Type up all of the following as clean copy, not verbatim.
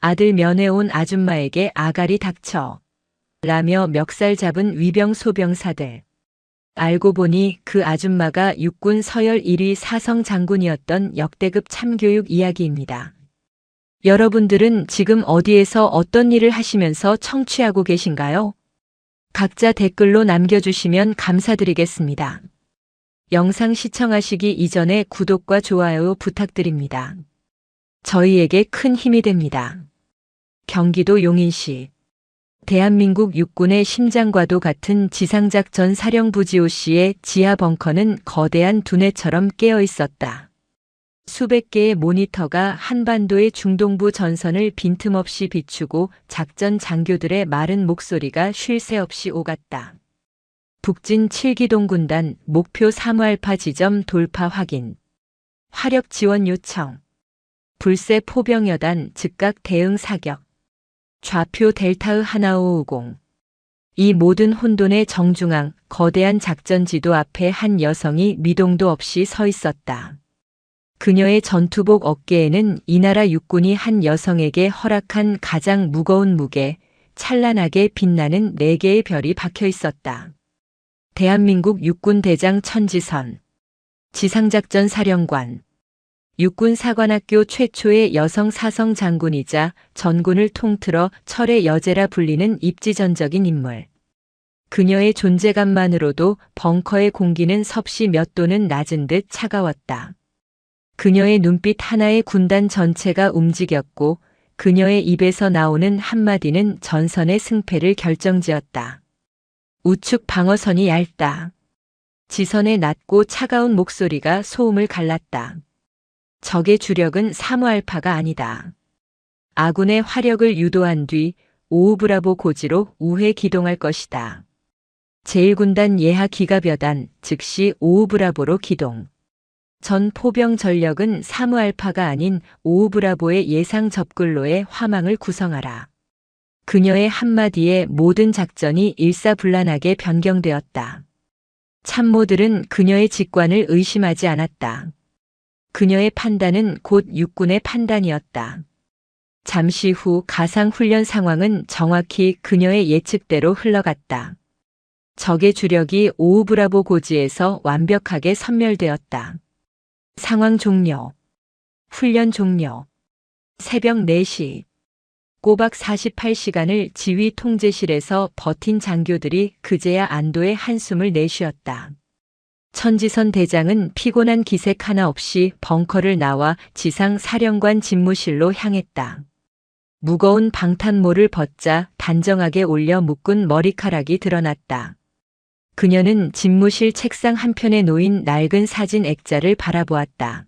아들 면회 온 아줌마에게 아가리 닥쳐 라며 멱살 잡은 위병소병사들. 알고 보니 그 아줌마가 육군 서열 1위 사성 장군이었던 역대급 참교육 이야기입니다. 여러분들은 지금 어디에서 어떤 일을 하시면서 청취하고 계신가요? 각자 댓글로 남겨주시면 감사드리겠습니다. 영상 시청하시기 이전에 구독과 좋아요 부탁드립니다. 저희에게 큰 힘이 됩니다. 경기도 용인시. 대한민국 육군의 심장과도 같은 지상작전 사령부 GOC의 지하 벙커는 거대한 두뇌처럼 깨어 있었다. 수백 개의 모니터가 한반도의 중동부 전선을 빈틈없이 비추고 작전 장교들의 마른 목소리가 쉴 새 없이 오갔다. 북진 7기동 군단 목표 3알파 지점 돌파 확인. 화력 지원 요청. 불새 포병여단 즉각 대응 사격. 좌표 델타의 1550. 이 모든 혼돈의 정중앙 거대한 작전 지도 앞에 한 여성이 미동도 없이 서 있었다. 그녀의 전투복 어깨에는 이 나라 육군이 한 여성에게 허락한 가장 무거운 무게, 찬란하게 빛나는 4개의 별이 박혀 있었다. 대한민국 육군 대장 천지선. 지상작전 사령관. 육군 사관학교 최초의 여성 사성 장군이자 전군을 통틀어 철의 여제라 불리는 입지전적인 인물. 그녀의 존재감만으로도 벙커의 공기는 섭씨 몇 도는 낮은 듯 차가웠다. 그녀의 눈빛 하나에 군단 전체가 움직였고 그녀의 입에서 나오는 한마디는 전선의 승패를 결정지었다. 우측 방어선이 얇다. 지선의 낮고 차가운 목소리가 소음을 갈랐다. 적의 주력은 3알파가 아니다. 아군의 화력을 유도한 뒤 5브라보 고지로 우회 기동할 것이다. 제1군단 예하 기갑여단 즉시 5브라보로 기동. 전 포병 전력은 3알파가 아닌 5브라보의 예상 접근로의 화망을 구성하라. 그녀의 한마디에 모든 작전이 일사불란하게 변경되었다. 참모들은 그녀의 직관을 의심하지 않았다. 그녀의 판단은 곧 육군의 판단이었다. 잠시 후 가상훈련 상황은 정확히 그녀의 예측대로 흘러갔다. 적의 주력이 5브라보 고지에서 완벽하게 섬멸되었다. 상황 종료. 훈련 종료. 새벽 4시. 꼬박 48시간을 지휘 통제실에서 버틴 장교들이 그제야 안도의 한숨을 내쉬었다. 천지선 대장은 피곤한 기색 하나 없이 벙커를 나와 지상 사령관 집무실로 향했다. 무거운 방탄모를 벗자 단정하게 올려 묶은 머리카락이 드러났다. 그녀는 집무실 책상 한편에 놓인 낡은 사진 액자를 바라보았다.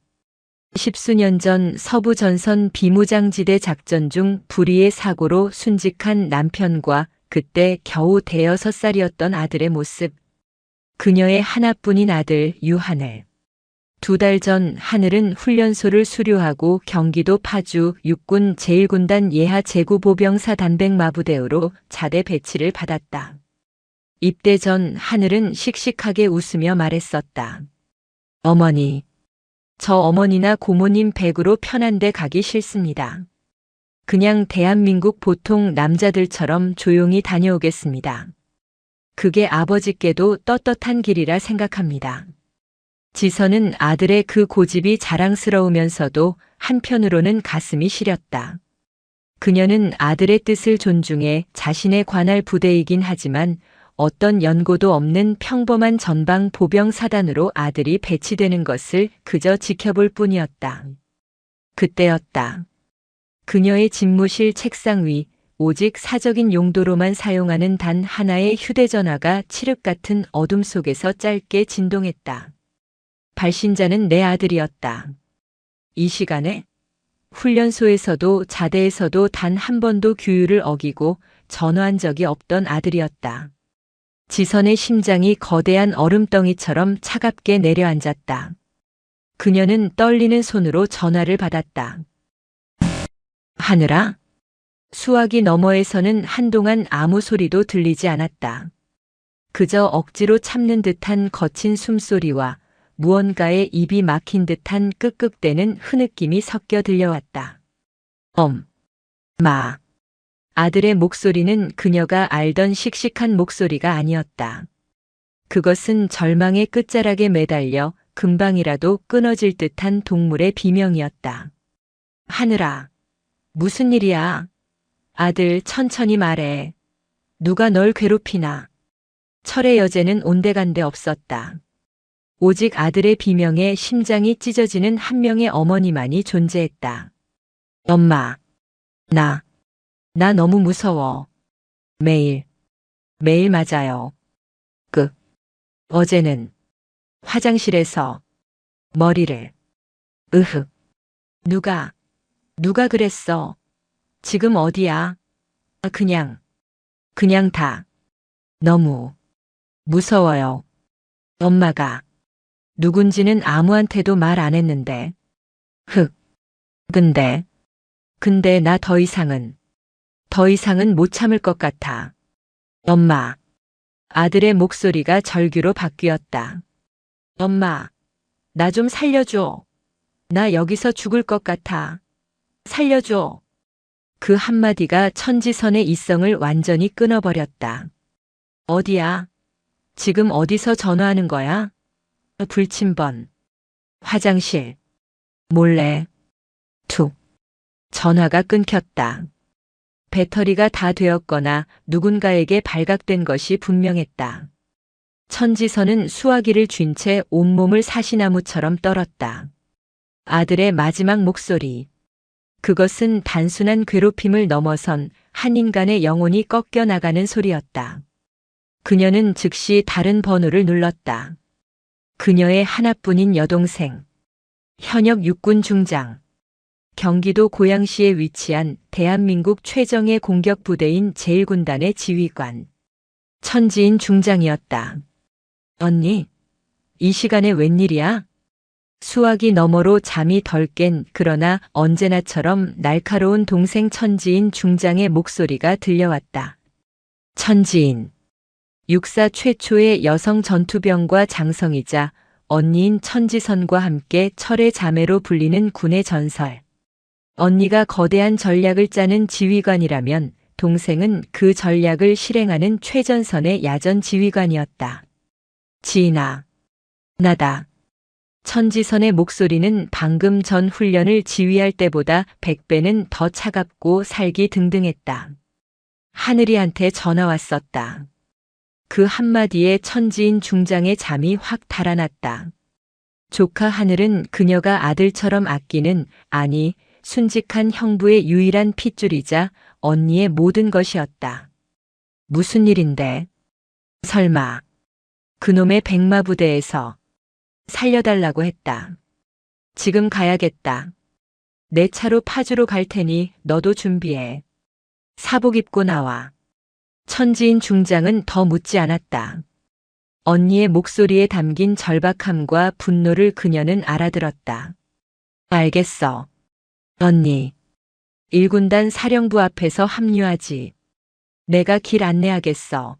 10수년 전 서부 전선 비무장지대 작전 중 불의의 사고로 순직한 남편과 그때 겨우 6살이었던 아들의 모습. 그녀의 하나뿐인 아들 유하늘. 2달 전 하늘은 훈련소를 수료하고 경기도 파주 육군 제1군단 예하 제구보병사 단백마부대으로 자대 배치를 받았다. 입대 전 하늘은 씩씩하게 웃으며 말했었다. 어머니, 저 어머니나 고모님 댁으로 편한 데 가기 싫습니다. 그냥 대한민국 보통 남자들처럼 조용히 다녀오겠습니다. 그게 아버지께도 떳떳한 길이라 생각합니다. 지선은 아들의 그 고집이 자랑스러우면서도 한편으로는 가슴이 시렸다. 그녀는 아들의 뜻을 존중해 자신의 관할 부대이긴 하지만 어떤 연고도 없는 평범한 전방 보병 사단으로 아들이 배치되는 것을 그저 지켜볼 뿐이었다. 그때였다. 그녀의 집무실 책상 위 오직 사적인 용도로만 사용하는 단 하나의 휴대전화가 칠흑 같은 어둠 속에서 짧게 진동했다. 발신자는 내 아들이었다. 이 시간에 훈련소에서도 자대에서도 단 한 번도 규율을 어기고 전화한 적이 없던 아들이었다. 지선의 심장이 거대한 얼음덩이처럼 차갑게 내려앉았다. 그녀는 떨리는 손으로 전화를 받았다. 하늘아? 수화기 너머에서는 한동안 아무 소리도 들리지 않았다. 그저 억지로 참는 듯한 거친 숨소리와 무언가에 입이 막힌 듯한 끄끄대는 흐느낌이 섞여 들려왔다. 마. 아들의 목소리는 그녀가 알던 씩씩한 목소리가 아니었다. 그것은 절망의 끝자락에 매달려 금방이라도 끊어질 듯한 동물의 비명이었다. 하늘아, 무슨 일이야? 아들, 천천히 말해. 누가 널 괴롭히나? 철의 여제는 온데간데 없었다. 오직 아들의 비명에 심장이 찢어지는 한 명의 어머니만이 존재했다. 엄마, 나 너무 무서워. 매일 맞아요. 어제는 화장실에서 머리를, 으흑. 누가 그랬어? 지금 어디야? 그냥 다 너무 무서워요. 엄마가 누군지는 아무한테도 말 안 했는데. 근데 나 더 이상은 못 참을 것 같아. 엄마. 아들의 목소리가 절규로 바뀌었다. 엄마, 나 좀 살려줘. 나 여기서 죽을 것 같아. 살려줘. 그 한마디가 천지선의 이성을 완전히 끊어버렸다. 어디야? 지금 어디서 전화하는 거야? 불침번. 화장실. 몰래. 툭. 전화가 끊겼다. 배터리가 다 되었거나 누군가에게 발각된 것이 분명했다. 천지선은 수화기를 쥔 채 온몸을 사시나무처럼 떨었다. 아들의 마지막 목소리. 그것은 단순한 괴롭힘을 넘어선 한 인간의 영혼이 꺾여 나가는 소리였다. 그녀는 즉시 다른 번호를 눌렀다. 그녀의 하나뿐인 여동생. 현역 육군 중장. 경기도 고양시에 위치한 대한민국 최정예 공격부대인 제1군단의 지휘관. 천지인 중장이었다. 언니, 이 시간에 웬일이야? 수화기 너머로 잠이 덜 깬 그러나 언제나처럼 날카로운 동생 천지인 중장의 목소리가 들려왔다. 천지인. 육사 최초의 여성 전투병과 장성이자 언니인 천지선과 함께 철의 자매로 불리는 군의 전설. 언니가 거대한 전략을 짜는 지휘관이라면 동생은 그 전략을 실행하는 최전선의 야전 지휘관이었다. 지인아, 나다. 천지선의 목소리는 방금 전 훈련을 지휘할 때보다 100배는 더 차갑고 살기 등등했다. 하늘이한테 전화 왔었다. 그 한마디에 천지인 중장의 잠이 확 달아났다. 조카 하늘은 그녀가 아들처럼 아끼는, 아니, 순직한 형부의 유일한 핏줄이자 언니의 모든 것이었다. 무슨 일인데? 설마 그놈의 백마부대에서 살려달라고 했다. 지금 가야겠다. 내 차로 파주로 갈 테니 너도 준비해. 사복 입고 나와. 천지인 중장은 더 묻지 않았다. 언니의 목소리에 담긴 절박함과 분노를 그녀는 알아들었다. 알겠어. 언니. 1군단 사령부 앞에서 합류하지. 내가 길 안내하겠어.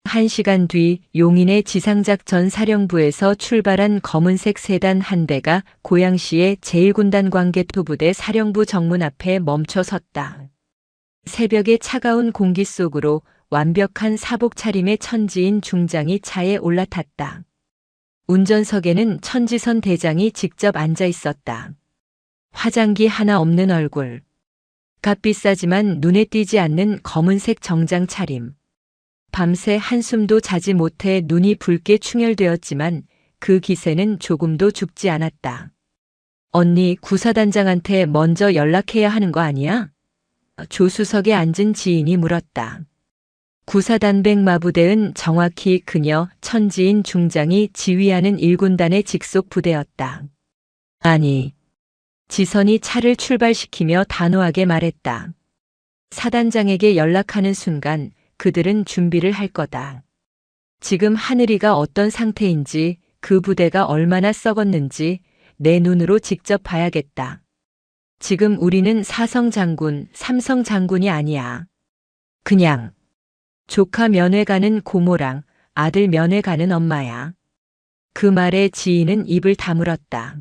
1시간 뒤 용인의 지상작전 사령부에서 출발한 검은색 세단 한 대가 고양시의 제1군단 광개토부대 사령부 정문 앞에 멈춰 섰다. 새벽의 차가운 공기 속으로 완벽한 사복 차림의 천지인 중장이 차에 올라탔다. 운전석에는 천지선 대장이 직접 앉아 있었다. 화장기 하나 없는 얼굴. 값비싸지만 눈에 띄지 않는 검은색 정장 차림. 밤새 한숨도 자지 못해 눈이 붉게 충혈되었지만 그 기세는 조금도 죽지 않았다. 언니, 구사단장한테 먼저 연락해야 하는 거 아니야? 조수석에 앉은 지인이 물었다. 구사단백마부대은 정확히 그녀 천지인 중장이 지휘하는 1군단의 직속 부대였다. 아니. 지선이 차를 출발시키며 단호하게 말했다. 사단장에게 연락하는 순간 그들은 준비를 할 거다. 지금 하늘이가 어떤 상태인지, 그 부대가 얼마나 썩었는지 내 눈으로 직접 봐야겠다. 지금 우리는 사성 장군, 삼성 장군이 아니야. 그냥 조카 면회 가는 고모랑 아들 면회 가는 엄마야. 그 말에 지인은 입을 다물었다.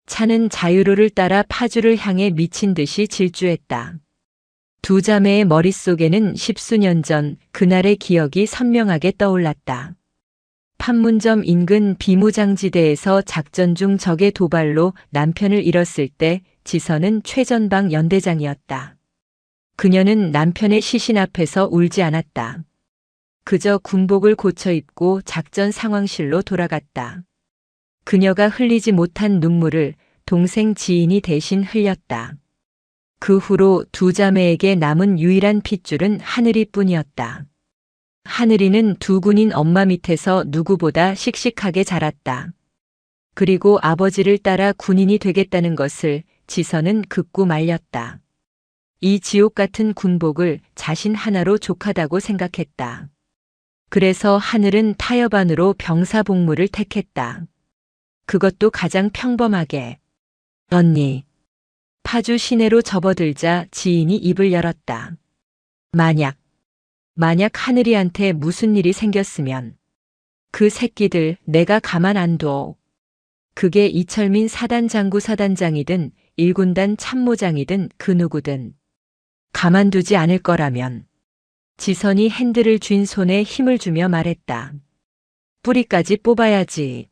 차는 자유로를 따라 파주를 향해 미친 듯이 질주했다. 두 자매의 머릿속에는 십수년 전 그날의 기억이 선명하게 떠올랐다. 판문점 인근 비무장지대에서 작전 중 적의 도발로 남편을 잃었을 때 지선은 최전방 연대장이었다. 그녀는 남편의 시신 앞에서 울지 않았다. 그저 군복을 고쳐 입고 작전 상황실로 돌아갔다. 그녀가 흘리지 못한 눈물을 동생 지인이 대신 흘렸다. 그 후로 두 자매에게 남은 유일한 핏줄은 하늘이뿐이었다. 하늘이는 두 군인 엄마 밑에서 누구보다 씩씩하게 자랐다. 그리고 아버지를 따라 군인이 되겠다는 것을 지선은 극구 말렸다. 이 지옥 같은 군복을 자신 하나로 족하다고 생각했다. 그래서 하늘은 타협안으로 병사 복무를 택했다. 그것도 가장 평범하게. 언니. 파주 시내로 접어들자 지인이 입을 열었다. 만약 하늘이한테 무슨 일이 생겼으면 그 새끼들 내가 가만 안 둬. 그게 이철민 사단장구 사단장이든 1군단 참모장이든 그 누구든 가만두지 않을 거라면. 지선이 핸들을 쥔 손에 힘을 주며 말했다. 뿌리까지 뽑아야지.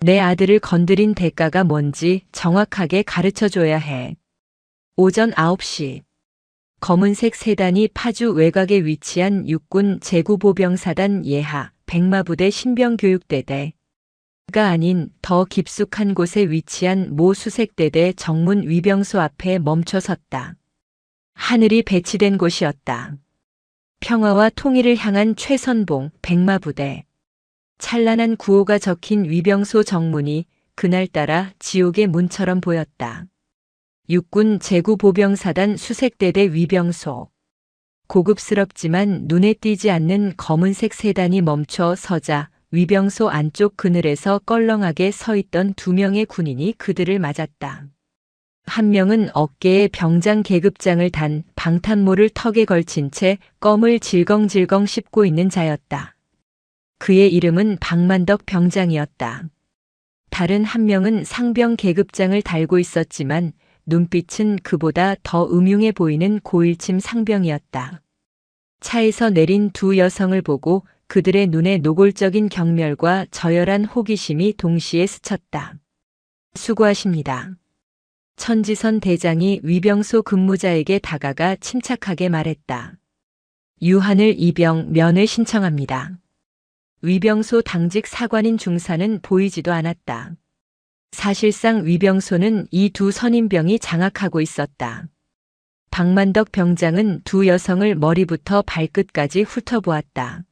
내 아들을 건드린 대가가 뭔지 정확하게 가르쳐줘야 해. 오전 9시. 검은색 세단이 파주 외곽에 위치한 육군 제구보병사단 예하 백마부대 신병교육대대가 아닌 더 깊숙한 곳에 위치한 모 수색대대 정문 위병소 앞에 멈춰 섰다. 하늘이 배치된 곳이었다. 평화와 통일을 향한 최선봉 백마부대. 찬란한 구호가 적힌 위병소 정문이 그날따라 지옥의 문처럼 보였다. 육군 제구보병사단 수색대대 위병소. 고급스럽지만 눈에 띄지 않는 검은색 세단이 멈춰 서자 위병소 안쪽 그늘에서 껄렁하게 서 있던 두 명의 군인이 그들을 맞았다. 한 명은 어깨에 병장 계급장을 단 방탄모를 턱에 걸친 채 껌을 질겅질겅 씹고 있는 자였다. 그의 이름은 박만덕 병장이었다. 다른 한 명은 상병 계급장을 달고 있었지만 눈빛은 그보다 더 음흉해 보이는 고일침 상병이었다. 차에서 내린 두 여성을 보고 그들의 눈에 노골적인 경멸과 저열한 호기심이 동시에 스쳤다. 수고하십니다. 천지선 대장이 위병소 근무자에게 다가가 침착하게 말했다. 유하늘 이병 면회 신청합니다. 위병소 당직 사관인 중사는 보이지도 않았다. 사실상 위병소는 이 두 선임병이 장악하고 있었다. 박만덕 병장은 두 여성을 머리부터 발끝까지 훑어보았다.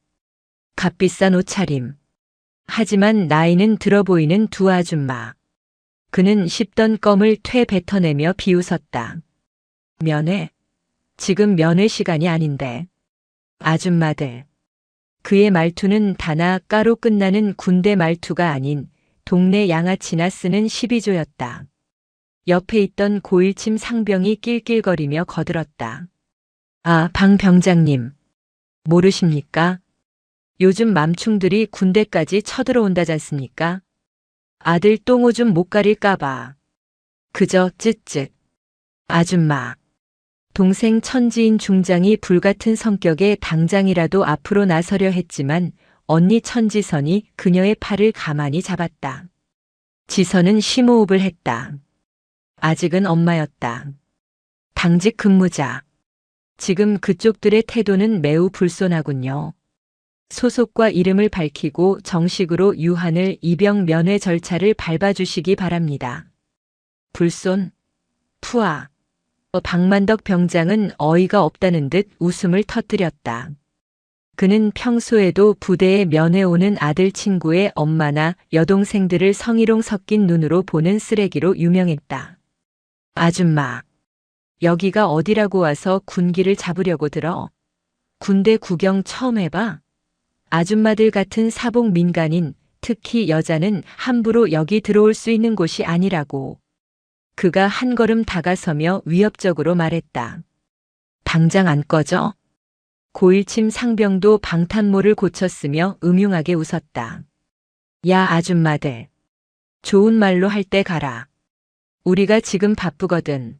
값비싼 옷차림. 하지만 나이는 들어 보이는 두 아줌마. 그는 씹던 껌을 퇴 뱉어내며 비웃었다. 면회? 지금 면회 시간이 아닌데. 아줌마들. 그의 말투는 단아 까로 끝나는 군대 말투가 아닌 동네 양아치나 쓰는 시비조였다. 옆에 있던 고일침 상병이 낄낄거리며 거들었다. 아, 방 병장님. 모르십니까? 요즘 맘충들이 군대까지 쳐들어온다잖습니까? 아들 똥오줌 못 가릴까봐. 그저 쯧쯧. 아줌마. 동생 천지인 중장이 불같은 성격에 당장이라도 앞으로 나서려 했지만 언니 천지선이 그녀의 팔을 가만히 잡았다. 지선은 심호흡을 했다. 아직은 엄마였다. 당직 근무자. 지금 그쪽들의 태도는 매우 불손하군요. 소속과 이름을 밝히고 정식으로 유한을 입영 면회 절차를 밟아주시기 바랍니다. 불손? 푸아. 박만덕 병장은 어이가 없다는 듯 웃음을 터뜨렸다. 그는 평소에도 부대에 면회 오는 아들 친구의 엄마나 여동생들을 성희롱 섞인 눈으로 보는 쓰레기로 유명했다. 아줌마. 여기가 어디라고 와서 군기를 잡으려고 들어? 군대 구경 처음 해봐? 아줌마들 같은 사복 민간인, 특히 여자는 함부로 여기 들어올 수 있는 곳이 아니라고. 그가 한 걸음 다가서며 위협적으로 말했다. 당장 안 꺼져? 고일침 상병도 방탄모를 고쳤으며 음흉하게 웃었다. 야 아줌마들. 좋은 말로 할 때 가라. 우리가 지금 바쁘거든.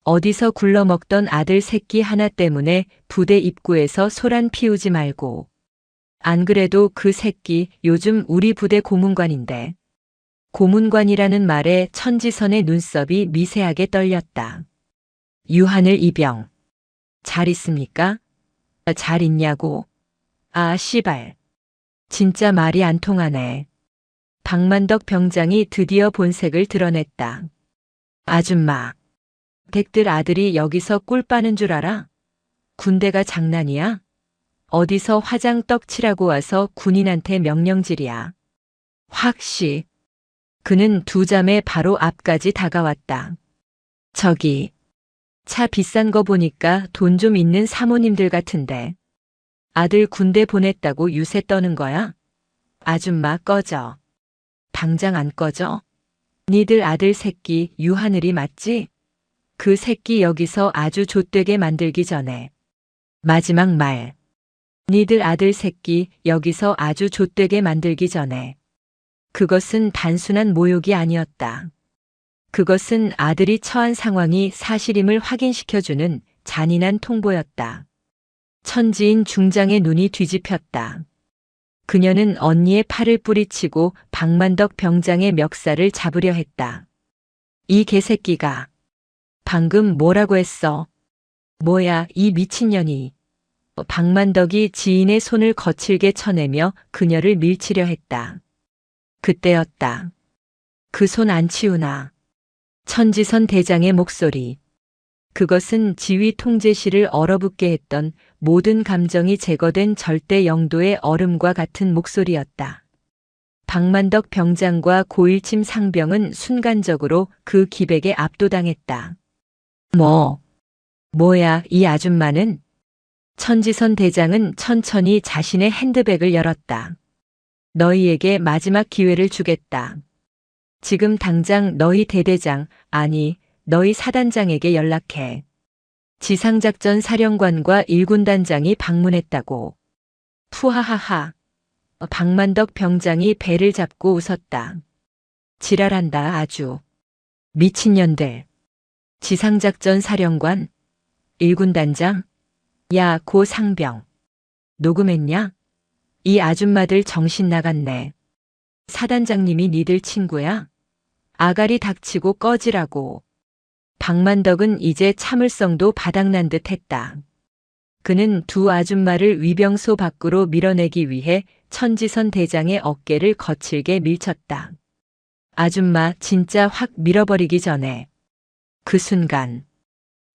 어디서 굴러먹던 아들 새끼 하나 때문에 부대 입구에서 소란 피우지 말고. 안 그래도 그 새끼 요즘 우리 부대 고문관인데. 고문관이라는 말에 천지선의 눈썹이 미세하게 떨렸다. 유하늘 이병. 잘 있습니까? 잘 있냐고. 아, 씨발. 진짜 말이 안 통하네. 박만덕 병장이 드디어 본색을 드러냈다. 아줌마. 댁들 아들이 여기서 꿀 빠는 줄 알아? 군대가 장난이야? 어디서 화장 떡칠하고 와서 군인한테 명령질이야. 확시. 그는 두 잠에 바로 앞까지 다가왔다. 저기. 차 비싼 거 보니까 돈 좀 있는 사모님들 같은데. 아들 군대 보냈다고 유세 떠는 거야? 아줌마 꺼져. 당장 안 꺼져? 니들 아들 새끼 유하늘이 맞지? 그 새끼 여기서 아주 좆되게 만들기 전에. 마지막 말. 니들 아들 새끼 여기서 아주 좆되게 만들기 전에. 그것은 단순한 모욕이 아니었다. 그것은 아들이 처한 상황이 사실임을 확인시켜주는 잔인한 통보였다. 천지인 중장의 눈이 뒤집혔다. 그녀는 언니의 팔을 뿌리치고 박만덕 병장의 멱살을 잡으려 했다. 이 개새끼가. 방금 뭐라고 했어? 뭐야, 이 미친년이. 박만덕이 지인의 손을 거칠게 쳐내며 그녀를 밀치려 했다. 그때였다. 그 손 안 치우나. 천지선 대장의 목소리. 그것은 지휘 통제실을 얼어붙게 했던 모든 감정이 제거된 절대 영도의 얼음과 같은 목소리였다. 박만덕 병장과 고일침 상병은 순간적으로 그 기백에 압도당했다. 뭐야, 이 아줌마는? 천지선 대장은 천천히 자신의 핸드백을 열었다. 너희에게 마지막 기회를 주겠다. 지금 당장 너희 대대장, 아니, 너희 사단장에게 연락해. 지상작전 사령관과 일군단장이 방문했다고. 푸하하하. 박만덕 병장이 배를 잡고 웃었다. 지랄한다 아주. 미친년들. 지상작전 사령관? 일군단장? 야, 고 상병. 녹음했냐? 이 아줌마들 정신 나갔네. 사단장님이 니들 친구야? 아가리 닥치고 꺼지라고. 박만덕은 이제 참을성도 바닥난 듯 했다. 그는 두 아줌마를 위병소 밖으로 밀어내기 위해 천지선 대장의 어깨를 거칠게 밀쳤다. 아줌마 진짜 확 밀어버리기 전에. 그 순간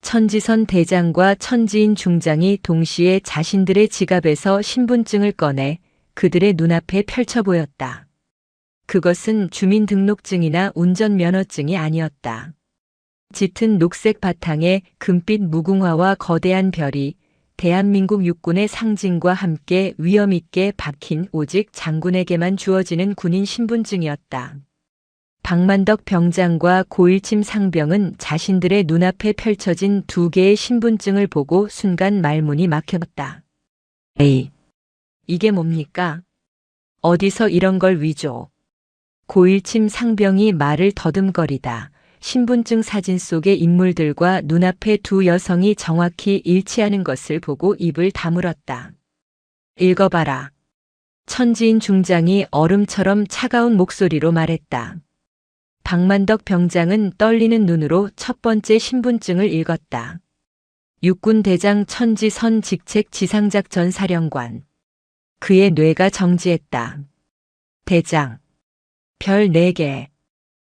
천지선 대장과 천지인 중장이 동시에 자신들의 지갑에서 신분증을 꺼내 그들의 눈앞에 펼쳐 보였다. 그것은 주민등록증이나 운전면허증이 아니었다. 짙은 녹색 바탕에 금빛 무궁화와 거대한 별이 대한민국 육군의 상징과 함께 위엄 있게 박힌 오직 장군에게만 주어지는 군인 신분증이었다. 박만덕 병장과 고일침 상병은 자신들의 눈앞에 펼쳐진 두 개의 신분증을 보고 순간 말문이 막혔다. 에이, 이게 뭡니까? 어디서 이런 걸 위조? 고일침 상병이 말을 더듬거리다 신분증 사진 속의 인물들과 눈앞의 두 여성이 정확히 일치하는 것을 보고 입을 다물었다. 읽어봐라. 천지인 중장이 얼음처럼 차가운 목소리로 말했다. 박만덕 병장은 떨리는 눈으로 첫 번째 신분증을 읽었다. 육군 대장 천지선 직책 지상작전 사령관. 그의 뇌가 정지했다. 대장. 별 4개.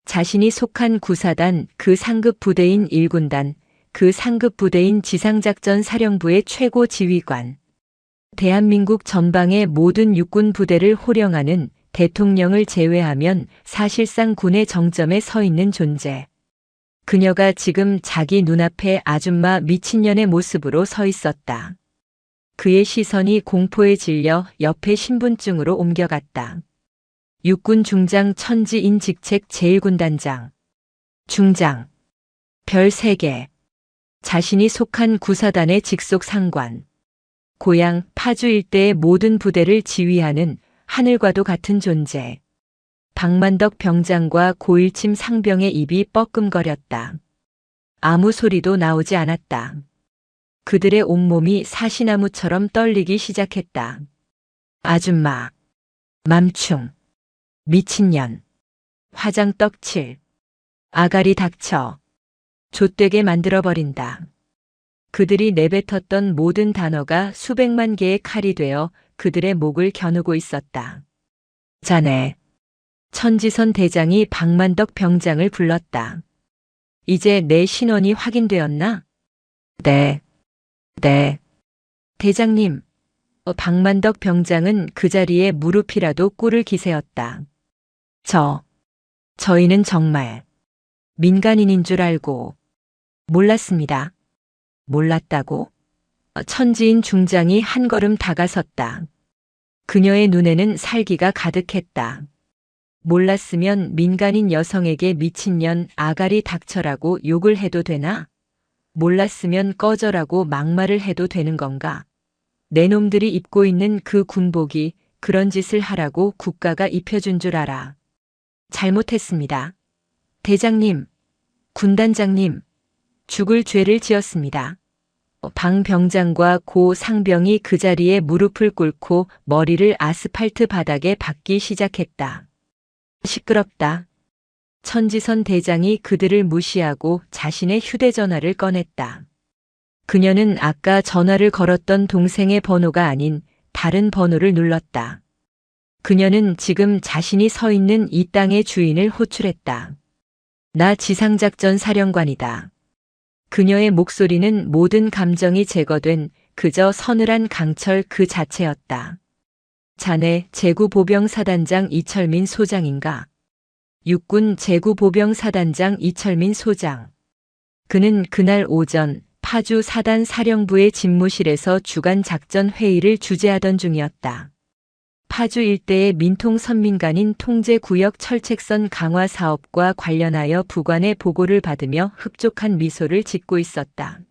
자신이 속한 구사단 그 상급 부대인 1군단, 그 상급 부대인 지상작전 사령부의 최고 지휘관. 대한민국 전방의 모든 육군 부대를 호령하는 대통령을 제외하면 사실상 군의 정점에 서 있는 존재. 그녀가 지금 자기 눈앞에 아줌마 미친년의 모습으로 서 있었다. 그의 시선이 공포에 질려 옆에 신분증으로 옮겨갔다. 육군 중장 천지인 직책 제1군단장. 중장. 별 3개. 자신이 속한 구사단의 직속 상관. 고향 파주 일대의 모든 부대를 지휘하는 하늘과도 같은 존재. 박만덕 병장과 고일침 상병의 입이 뻐끔거렸다. 아무 소리도 나오지 않았다. 그들의 온몸이 사시나무처럼 떨리기 시작했다. 아줌마, 맘충, 미친년, 화장 떡칠, 아가리 닥쳐, 좆되게 만들어버린다. 그들이 내뱉었던 모든 단어가 수백만 개의 칼이 되어 그들의 목을 겨누고 있었다. 자네. 천지선 대장이 박만덕 병장을 불렀다. 이제 내 신원이 확인되었나? 네. 네. 대장님. 박만덕 병장은 그 자리에 무릎이라도 꿇을 기세였다. 저희는 정말 민간인인 줄 알고 몰랐습니다. 몰랐다고? 천지인 중장이 한 걸음 다가섰다. 그녀의 눈에는 살기가 가득했다. 몰랐으면 민간인 여성에게 미친년 아가리 닥쳐라고 욕을 해도 되나? 몰랐으면 꺼져라고 막말을 해도 되는 건가? 내 놈들이 입고 있는 그 군복이 그런 짓을 하라고 국가가 입혀준 줄 알아. 잘못했습니다. 대장님, 군단장님, 죽을 죄를 지었습니다. 방 병장과 고 상병이 그 자리에 무릎을 꿇고 머리를 아스팔트 바닥에 박기 시작했다. 시끄럽다. 천지선 대장이 그들을 무시하고 자신의 휴대전화를 꺼냈다. 그녀는 아까 전화를 걸었던 동생의 번호가 아닌 다른 번호를 눌렀다. 그녀는 지금 자신이 서 있는 이 땅의 주인을 호출했다. 나 지상작전 사령관이다. 그녀의 목소리는 모든 감정이 제거된 그저 서늘한 강철 그 자체였다. 자네 제구보병사단장 이철민 소장인가? 육군 제구보병사단장 이철민 소장. 그는 그날 오전 파주 사단 사령부의 집무실에서 주간 작전 회의를 주재하던 중이었다. 파주 일대의 민통 선민간인 통제구역 철책선 강화 사업과 관련하여 부관의 보고를 받으며 흡족한 미소를 짓고 있었다.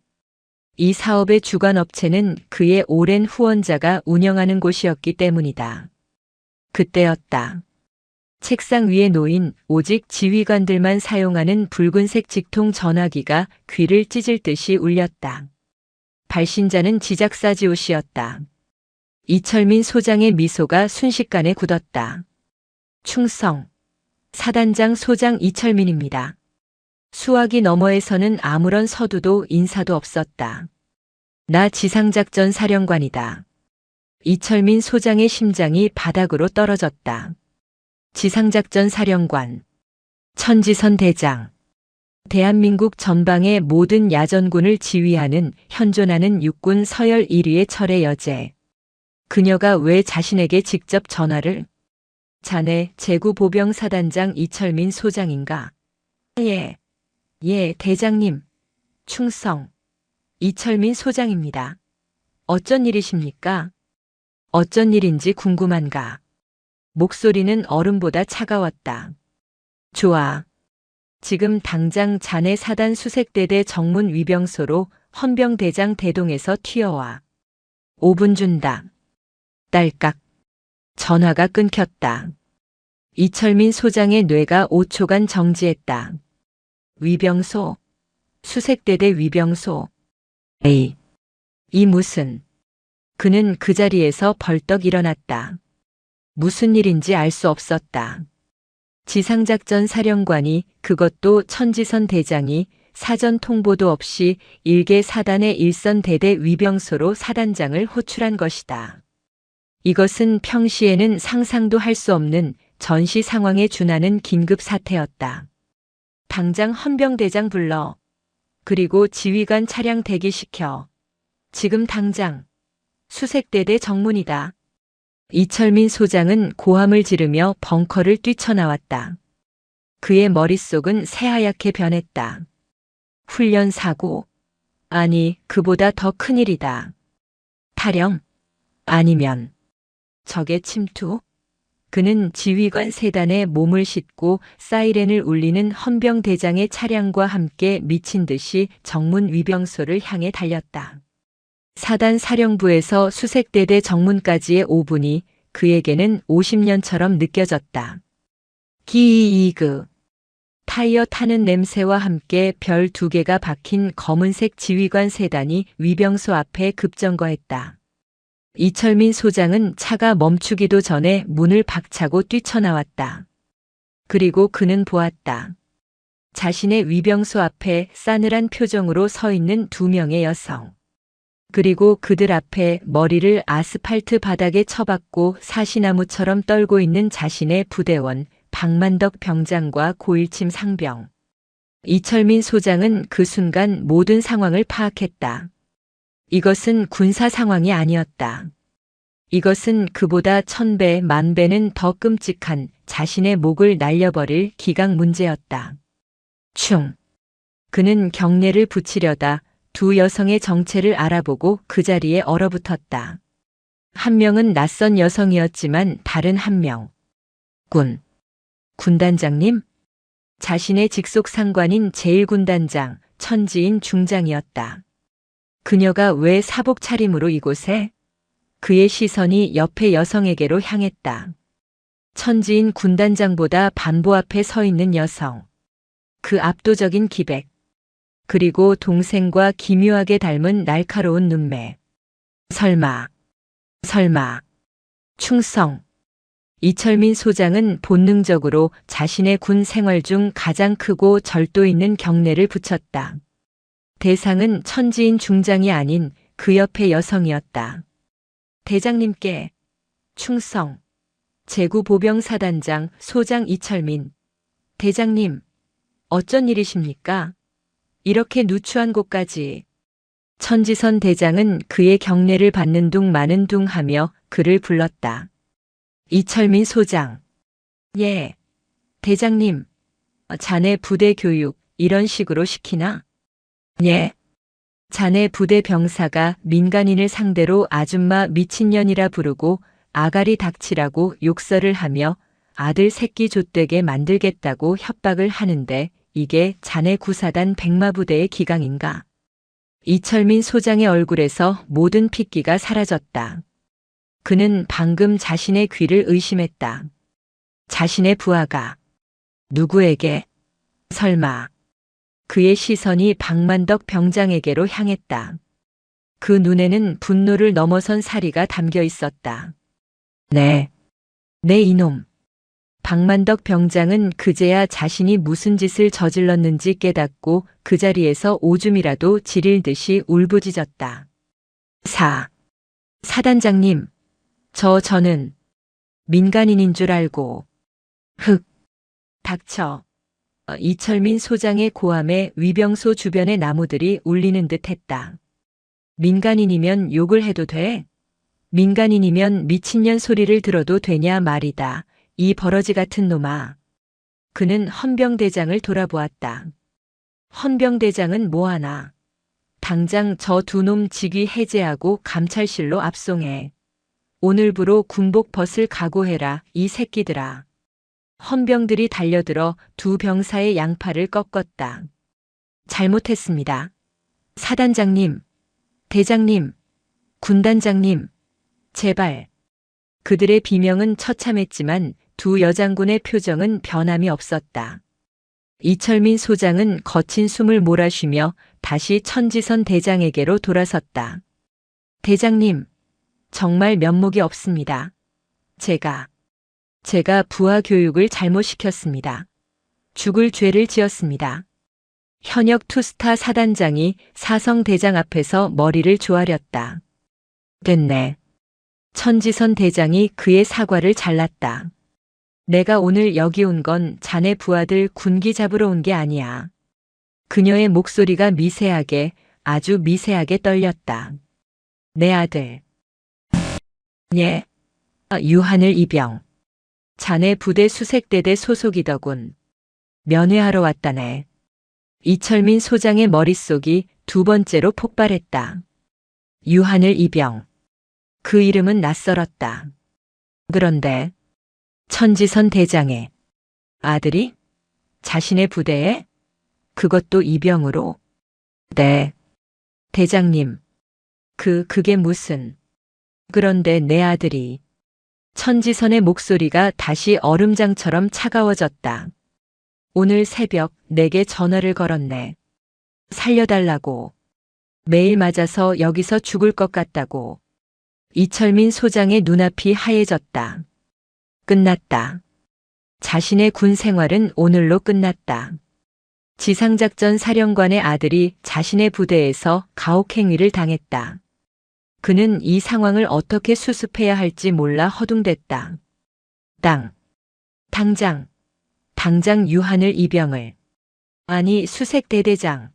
이 사업의 주관 업체는 그의 오랜 후원자가 운영하는 곳이었기 때문이다. 그때였다. 책상 위에 놓인 오직 지휘관들만 사용하는 붉은색 직통 전화기가 귀를 찢을 듯이 울렸다. 발신자는 지작사지오 씨였다. 이철민 소장의 미소가 순식간에 굳었다. 충성. 사단장 소장 이철민입니다. 수화기 너머에서는 아무런 서두도 인사도 없었다. 나 지상작전 사령관이다. 이철민 소장의 심장이 바닥으로 떨어졌다. 지상작전 사령관. 천지선 대장. 대한민국 전방의 모든 야전군을 지휘하는 현존하는 육군 서열 1위의 철의 여제. 그녀가 왜 자신에게 직접 전화를? 자네 제구보병사단장 이철민 소장인가? 예, 대장님. 충성. 이철민 소장입니다. 어쩐 일이십니까? 어쩐 일인지 궁금한가? 목소리는 얼음보다 차가웠다. 좋아. 지금 당장 자네 사단 수색대대 정문 위병소로 헌병대장 대동에서 튀어와. 5분 준다. 딸깍. 전화가 끊겼다. 이철민 소장의 뇌가 5초간 정지했다. 위병소. 수색대대 위병소. 에이. 이 무슨. 그는 그 자리에서 벌떡 일어났다. 무슨 일인지 알 수 없었다. 지상작전 사령관이, 그것도 천지선 대장이 사전 통보도 없이 일개 사단의 일선 대대 위병소로 사단장을 호출한 것이다. 이것은 평시에는 상상도 할 수 없는 전시 상황에 준하는 긴급 사태였다. 당장 헌병대장 불러. 그리고 지휘관 차량 대기시켜. 지금 당장. 수색대대 정문이다. 이철민 소장은 고함을 지르며 벙커를 뛰쳐나왔다. 그의 머릿속은 새하얗게 변했다. 훈련 사고. 아니, 그보다 더 큰일이다. 탈영? 아니면 적의 침투? 그는 지휘관 세단에 몸을 싣고 사이렌을 울리는 헌병대장의 차량과 함께 미친 듯이 정문 위병소를 향해 달렸다. 사단 사령부에서 수색대대 정문까지의 5분이 그에게는 50년처럼 느껴졌다. 기이그. 타이어 타는 냄새와 함께 별 2개가 박힌 검은색 지휘관 세단이 위병소 앞에 급정거했다. 이철민 소장은 차가 멈추기도 전에 문을 박차고 뛰쳐나왔다. 그리고 그는 보았다. 자신의 위병소 앞에 싸늘한 표정으로 서 있는 2명의 여성. 그리고 그들 앞에 머리를 아스팔트 바닥에 쳐박고 사시나무처럼 떨고 있는 자신의 부대원 박만덕 병장과 고일침 상병. 이철민 소장은 그 순간 모든 상황을 파악했다. 이것은 군사 상황이 아니었다. 이것은 그보다 1000배, 10,000배는 더 끔찍한 자신의 목을 날려버릴 기강 문제였다. 충. 그는 경례를 붙이려다 2 여성의 정체를 알아보고 그 자리에 얼어붙었다. 한 명은 낯선 여성이었지만 다른 한 명. 군단장님? 자신의 직속 상관인 제1군단장 천지인 중장이었다. 그녀가 왜 사복 차림으로 이곳에? 그의 시선이 옆의 여성에게로 향했다. 천지인 군단장보다 반보 앞에 서 있는 여성. 그 압도적인 기백. 그리고 동생과 기묘하게 닮은 날카로운 눈매. 설마. 충성. 이철민 소장은 본능적으로 자신의 군 생활 중 가장 크고 절도 있는 경례를 붙였다. 대상은 천지인 중장이 아닌 그 옆의 여성이었다. 대장님께 충성. 제구보병사단장 소장 이철민. 대장님, 어쩐 일이십니까? 이렇게 누추한 곳까지. 천지선 대장은 그의 경례를 받는 둥 마는 둥 하며 그를 불렀다. 이철민 소장. 예. 대장님, 자네 부대 교육 이런 식으로 시키나? 예. 자네 부대 병사가 민간인을 상대로 아줌마 미친년이라 부르고 아가리 닥치라고 욕설을 하며 아들 새끼 좆되게 만들겠다고 협박을 하는데 이게 자네 구사단 백마부대의 기강인가? 이철민 소장의 얼굴에서 모든 핏기가 사라졌다. 그는 방금 자신의 귀를 의심했다. 자신의 부하가 누구에게? 설마. 그의 시선이 박만덕 병장에게로 향했다. 그 눈에는 분노를 넘어선 사리가 담겨 있었다. 네, 이놈. 박만덕 병장은 그제야 자신이 무슨 짓을 저질렀는지 깨닫고 그 자리에서 오줌이라도 지릴 듯이 울부짖었다. 사단장님. 저는 민간인인 줄 알고. 닥쳐. 이철민 소장의 고함에 위병소 주변의 나무들이 울리는 듯 했다. 민간인이면 욕을 해도 돼? 민간인이면 미친년 소리를 들어도 되냐 말이다. 이 버러지 같은 놈아. 그는 헌병대장을 돌아보았다. 헌병대장은 뭐하나? 당장 저 2놈 직위 해제하고 감찰실로 압송해. 오늘부로 군복 벗을 각오해라, 이 새끼들아. 헌병들이 달려들어 2 병사의 양팔을 꺾었다. 잘못했습니다. 사단장님, 대장님, 군단장님, 제발. 그들의 비명은 처참했지만 2 여장군의 표정은 변함이 없었다. 이철민 소장은 거친 숨을 몰아쉬며 다시 천지선 대장에게로 돌아섰다. 대장님, 정말 면목이 없습니다. 제가 부하 교육을 잘못 시켰습니다. 죽을 죄를 지었습니다. 현역 투스타 사단장이 사성 대장 앞에서 머리를 조아렸다. 됐네. 천지선 대장이 그의 사과를 잘랐다. 내가 오늘 여기 온 건 자네 부하들 군기 잡으러 온 게 아니야. 그녀의 목소리가 미세하게, 아주 미세하게 떨렸다. 내 아들. 예. 유하늘 이병. 자네 부대 수색대대 소속이더군. 면회하러 왔다네. 이철민 소장의 머릿속이 2번째로 폭발했다. 유하늘 이병. 그 이름은 낯설었다. 그런데 천지선 대장의 아들이 자신의 부대에? 그것도 이병으로? 네. 대장님. 그게 무슨... 그런데 내 아들이... 천지선의 목소리가 다시 얼음장처럼 차가워졌다. 오늘 새벽 내게 전화를 걸었네. 살려달라고. 매일 맞아서 여기서 죽을 것 같다고. 이철민 소장의 눈앞이 하얘졌다. 끝났다. 자신의 군 생활은 오늘로 끝났다. 지상작전 사령관의 아들이 자신의 부대에서 가혹행위를 당했다. 그는 이 상황을 어떻게 수습해야 할지 몰라 허둥댔다. 당장 유한을 이병을. 아니 수색 대대장.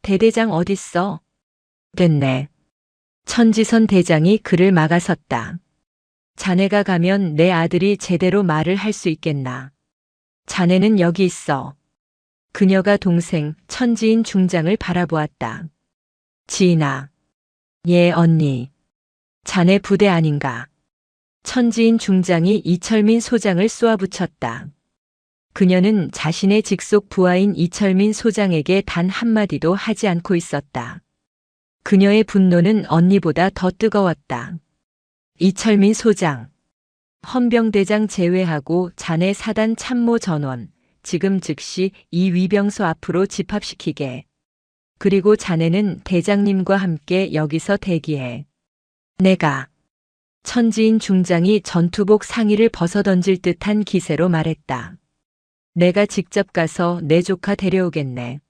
대대장 어딨어? 됐네. 천지선 대장이 그를 막아섰다. 자네가 가면 내 아들이 제대로 말을 할 수 있겠나. 자네는 여기 있어. 그녀가 동생 천지인 중장을 바라보았다. 지인아. 예, 언니. 자네 부대 아닌가. 천지인 중장이 이철민 소장을 쏘아붙였다. 그녀는 자신의 직속 부하인 이철민 소장에게 단 한마디도 하지 않고 있었다. 그녀의 분노는 언니보다 더 뜨거웠다. 이철민 소장. 헌병대장 제외하고 자네 사단 참모 전원, 지금 즉시 이 위병소 앞으로 집합시키게. 그리고 자네는 대장님과 함께 여기서 대기해. 내가. 천지인 중장이 전투복 상의를 벗어던질 듯한 기세로 말했다. 내가 직접 가서 내 조카 데려오겠네.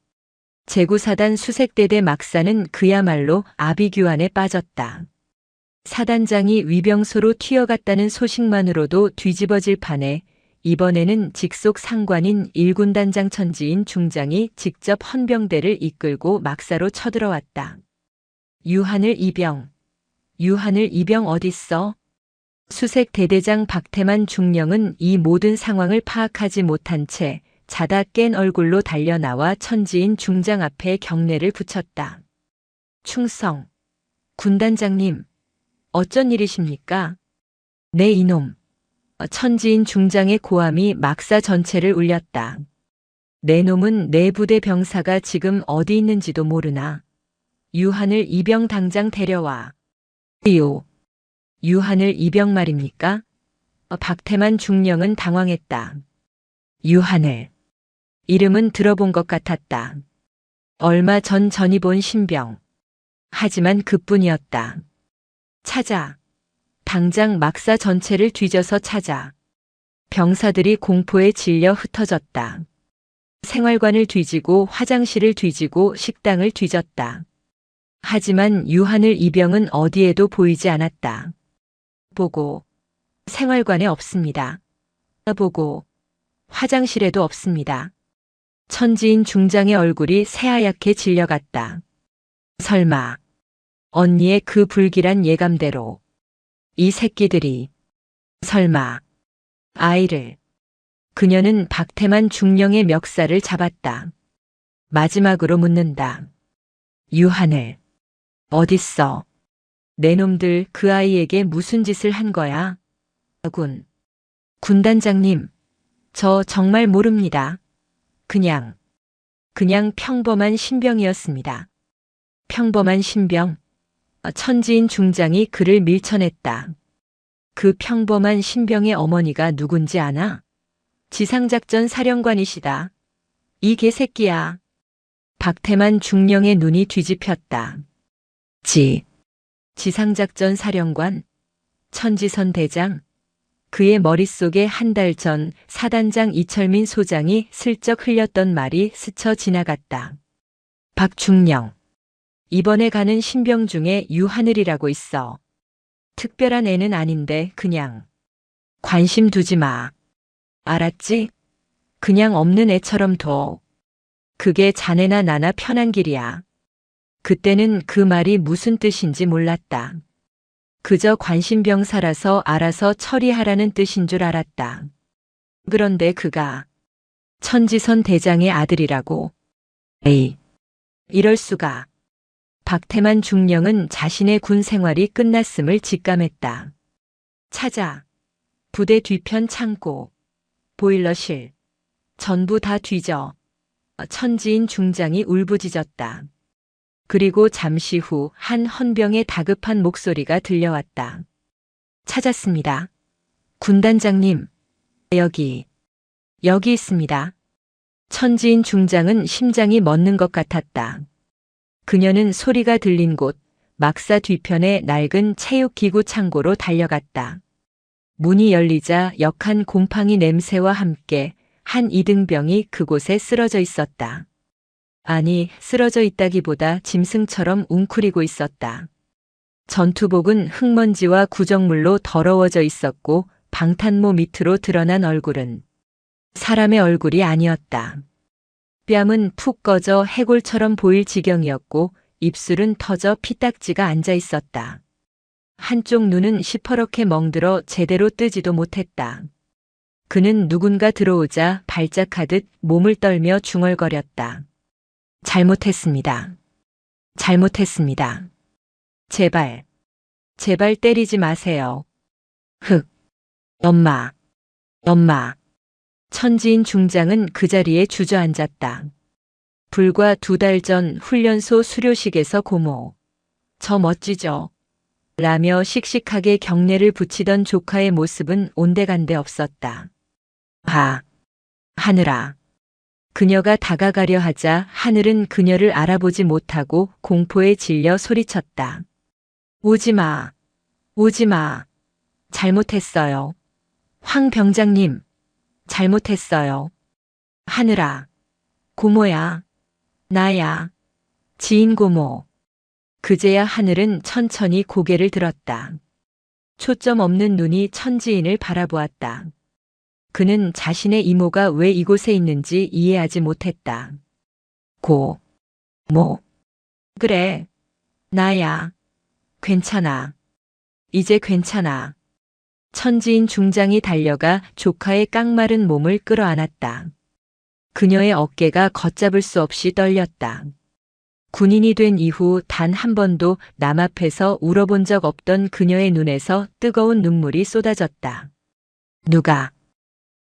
제구사단 수색대대 막사는 그야말로 아비규환에 빠졌다. 사단장이 위병소로 튀어갔다는 소식만으로도 뒤집어질 판에 이번에는 직속 상관인 1군단장 천지인 중장이 직접 헌병대를 이끌고 막사로 쳐들어왔다. 유한을 이병 어딨어? 수색 대대장 박태만 중령은 이 모든 상황을 파악하지 못한 채 자다 깬 얼굴로 달려나와 천지인 중장 앞에 경례를 붙였다. 충성. 군단장님. 어쩐 일이십니까? 네 이놈. 천지인 중장의 고함이 막사 전체를 울렸다. 내 놈은 내 부대 병사가 지금 어디 있는지도 모르나. 유한을 이병 당장 데려와. 유한을 이병 말입니까? 박태만 중령은 당황했다. 유한을. 이름은 들어본 것 같았다. 얼마 전 전이 본 신병. 하지만 그뿐이었다. 찾아. 당장 막사 전체를 뒤져서 찾아. 병사들이 공포에 질려 흩어졌다. 생활관을 뒤지고 화장실을 뒤지고 식당을 뒤졌다. 하지만 유한을 이병은 어디에도 보이지 않았다. 보고. 생활관에 없습니다. 보고. 화장실에도 없습니다. 천지인 중장의 얼굴이 새하얗게 질려갔다. 설마. 언니의 그 불길한 예감대로. 이 새끼들이. 설마. 아이를. 그녀는 박태만 중령의 멱살을 잡았다. 마지막으로 묻는다. 유한을. 어딨어? 내 놈들 그 아이에게 무슨 짓을 한 거야? 군단장님. 저 정말 모릅니다. 그냥 평범한 신병이었습니다. 평범한 신병? 천지인 중장이 그를 밀쳐냈다. 그 평범한 신병의 어머니가 누군지 아나? 지상작전 사령관이시다. 이 개새끼야. 박태만 중령의 눈이 뒤집혔다. 지상작전 사령관? 천지선 대장? 그의 머릿속에 한 달 전 사단장 이철민 소장이 슬쩍 흘렸던 말이 스쳐 지나갔다. 박중령. 이번에 가는 신병 중에 유하늘이라고 있어. 특별한 애는 아닌데 그냥. 관심 두지 마. 알았지? 그냥 없는 애처럼 둬. 그게 자네나 나나 편한 길이야. 그때는 그 말이 무슨 뜻인지 몰랐다. 그저 관심병사라서 알아서 처리하라는 뜻인 줄 알았다. 그런데 그가 천지선 대장의 아들이라고. 에이, 이럴 수가. 박태만 중령은 자신의 군 생활이 끝났음을 직감했다. 찾아. 부대 뒤편 창고, 보일러실, 전부 다 뒤져. 천지인 중장이 울부짖었다. 그리고 잠시 후 한 헌병의 다급한 목소리가 들려왔다. 찾았습니다. 군단장님. 여기 있습니다. 천지인 중장은 심장이 멎는 것 같았다. 그녀는 소리가 들린 곳 막사 뒤편의 낡은 체육기구 창고로 달려갔다. 문이 열리자 역한 곰팡이 냄새와 함께 한 이등병이 그곳에 쓰러져 있었다. 아니, 쓰러져 있다기보다 짐승처럼 웅크리고 있었다. 전투복은 흙먼지와 구정물로 더러워져 있었고 방탄모 밑으로 드러난 얼굴은 사람의 얼굴이 아니었다. 뺨은 푹 꺼져 해골처럼 보일 지경이었고 입술은 터져 피딱지가 앉아 있었다. 한쪽 눈은 시퍼렇게 멍들어 제대로 뜨지도 못했다. 그는 누군가 들어오자 발작하듯 몸을 떨며 중얼거렸다. 잘못했습니다. 잘못했습니다. 제발, 제발 때리지 마세요. 흑, 엄마, 엄마. 천지인 중장은 그 자리에 주저앉았다. 불과 2달 전 훈련소 수료식에서 고모, 저 멋지죠? 라며 씩씩하게 경례를 붙이던 조카의 모습은 온데간데 없었다. 아, 하늘아. 그녀가 다가가려 하자 하늘은 그녀를 알아보지 못하고 공포에 질려 소리쳤다. 오지 마. 오지 마. 잘못했어요. 황 병장님. 잘못했어요. 하늘아. 고모야. 나야. 지인 고모. 그제야 하늘은 천천히 고개를 들었다. 초점 없는 눈이 천지인을 바라보았다. 그는 자신의 이모가 왜 이곳에 있는지 이해하지 못했다. 모. 그래. 나야. 괜찮아. 이제 괜찮아. 천지인 중장이 달려가 조카의 깡마른 몸을 끌어안았다. 그녀의 어깨가 걷잡을 수 없이 떨렸다. 군인이 된 이후 단 한 번도 남 앞에서 울어본 적 없던 그녀의 눈에서 뜨거운 눈물이 쏟아졌다.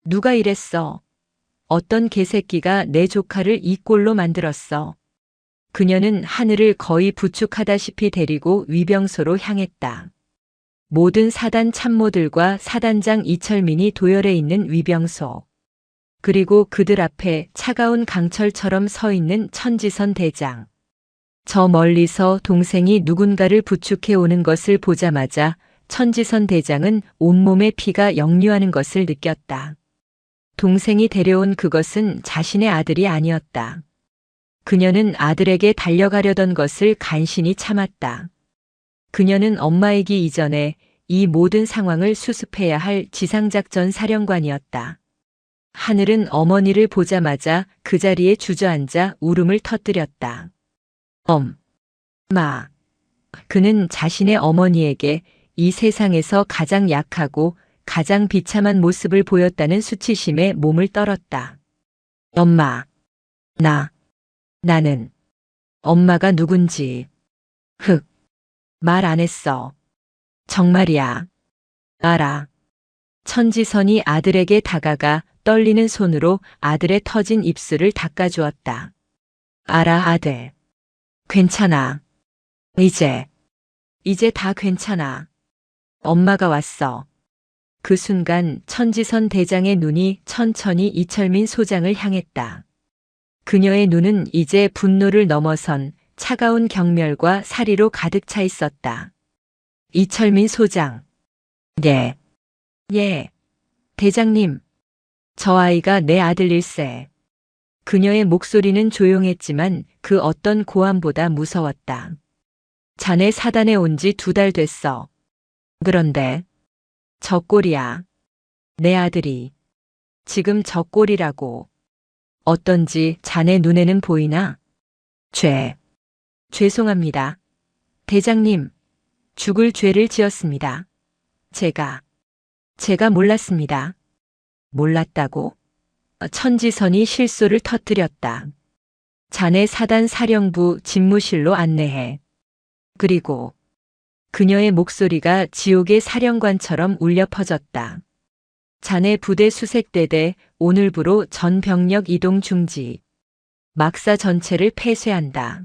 누가 이랬어? 어떤 개새끼가 내 조카를 이 꼴로 만들었어? 그녀는 하늘을 거의 부축하다시피 데리고 위병소로 향했다. 모든 사단 참모들과 사단장 이철민이 도열해 있는 위병소. 그리고 그들 앞에 차가운 강철처럼 서 있는 천지선 대장. 저 멀리서 동생이 누군가를 부축해 오는 것을 보자마자 천지선 대장은 온몸에 피가 역류하는 것을 느꼈다. 동생이 데려온 그것은 자신의 아들이 아니었다. 그녀는 아들에게 달려가려던 것을 간신히 참았다. 그녀는 엄마이기 이전에 이 모든 상황을 수습해야 할 지상작전 사령관이었다. 하늘은 어머니를 보자마자 그 자리에 주저앉아 울음을 터뜨렸다. 엄마. 그는 자신의 어머니에게 이 세상에서 가장 약하고 가장 비참한 모습을 보였다는 수치심에 몸을 떨었다. 엄마. 나는 엄마가 누군지. 말 안 했어. 정말이야. 알아. 천지선이 아들에게 다가가 떨리는 손으로 아들의 터진 입술을 닦아주었다. 알아, 아들. 괜찮아. 이제 다 괜찮아. 엄마가 왔어. 그 순간 천지선 대장의 눈이 천천히 이철민 소장을 향했다. 그녀의 눈은 이제 분노를 넘어선 차가운 경멸과 사리로 가득 차 있었다. 이철민 소장. 예. 대장님. 저 아이가 내 아들일세. 그녀의 목소리는 조용했지만 그 어떤 고함보다 무서웠다. 자네 사단에 온 지 2달 됐어. 그런데 저 꼴이야. 내 아들이. 지금 저 꼴이라고. 어떤지 자네 눈에는 보이나? 죄송합니다. 대장님, 죽을 죄를 지었습니다. 제가 몰랐습니다. 몰랐다고? 천지선이 실소를 터뜨렸다. 자네 사단 사령부 집무실로 안내해. 그리고 그녀의 목소리가 지옥의 사령관처럼 울려 퍼졌다. 자네 부대 수색대대 오늘부로 전 병력 이동 중지. 막사 전체를 폐쇄한다.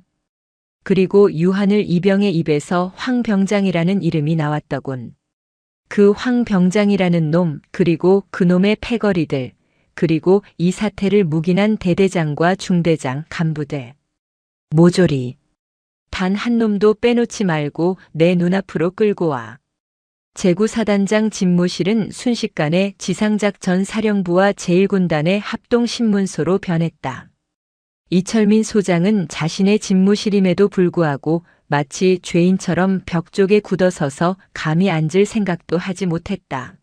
그리고 유한을 이병의 입에서 황 병장이라는 이름이 나왔더군. 그 황 병장이라는 놈 그리고 그놈의 패거리들 그리고 이 사태를 묵인한 대대장과 중대장, 간부들. 모조리. 단 한 놈도 빼놓지 말고 내 눈앞으로 끌고 와. 제구사단장 집무실은 순식간에 지상작전 사령부와 제1군단의 합동신문소로 변했다. 이철민 소장은 자신의 집무실임에도 불구하고 마치 죄인처럼 벽 쪽에 굳어서서 감히 앉을 생각도 하지 못했다.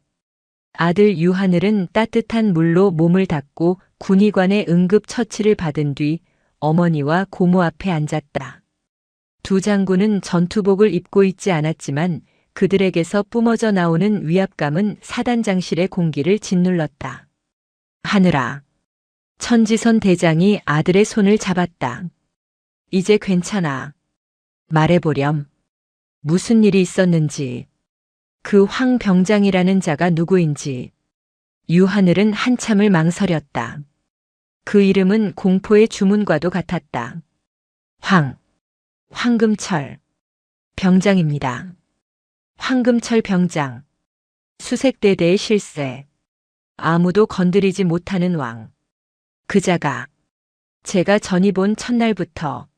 아들 유하늘은 따뜻한 물로 몸을 닦고 군의관의 응급 처치를 받은 뒤 어머니와 고모 앞에 앉았다. 두 장군은 전투복을 입고 있지 않았지만 그들에게서 뿜어져 나오는 위압감은 사단장실의 공기를 짓눌렀다. 하늘아. 천지선 대장이 아들의 손을 잡았다. 이제 괜찮아. 말해보렴. 무슨 일이 있었는지. 그 황 병장이라는 자가 누구인지. 유하늘은 한참을 망설였다. 그 이름은 공포의 주문과도 같았다. 황금철. 병장입니다. 황금철 병장. 수색대대의 실세. 아무도 건드리지 못하는 왕. 그자가 제가 전이 본 첫날부터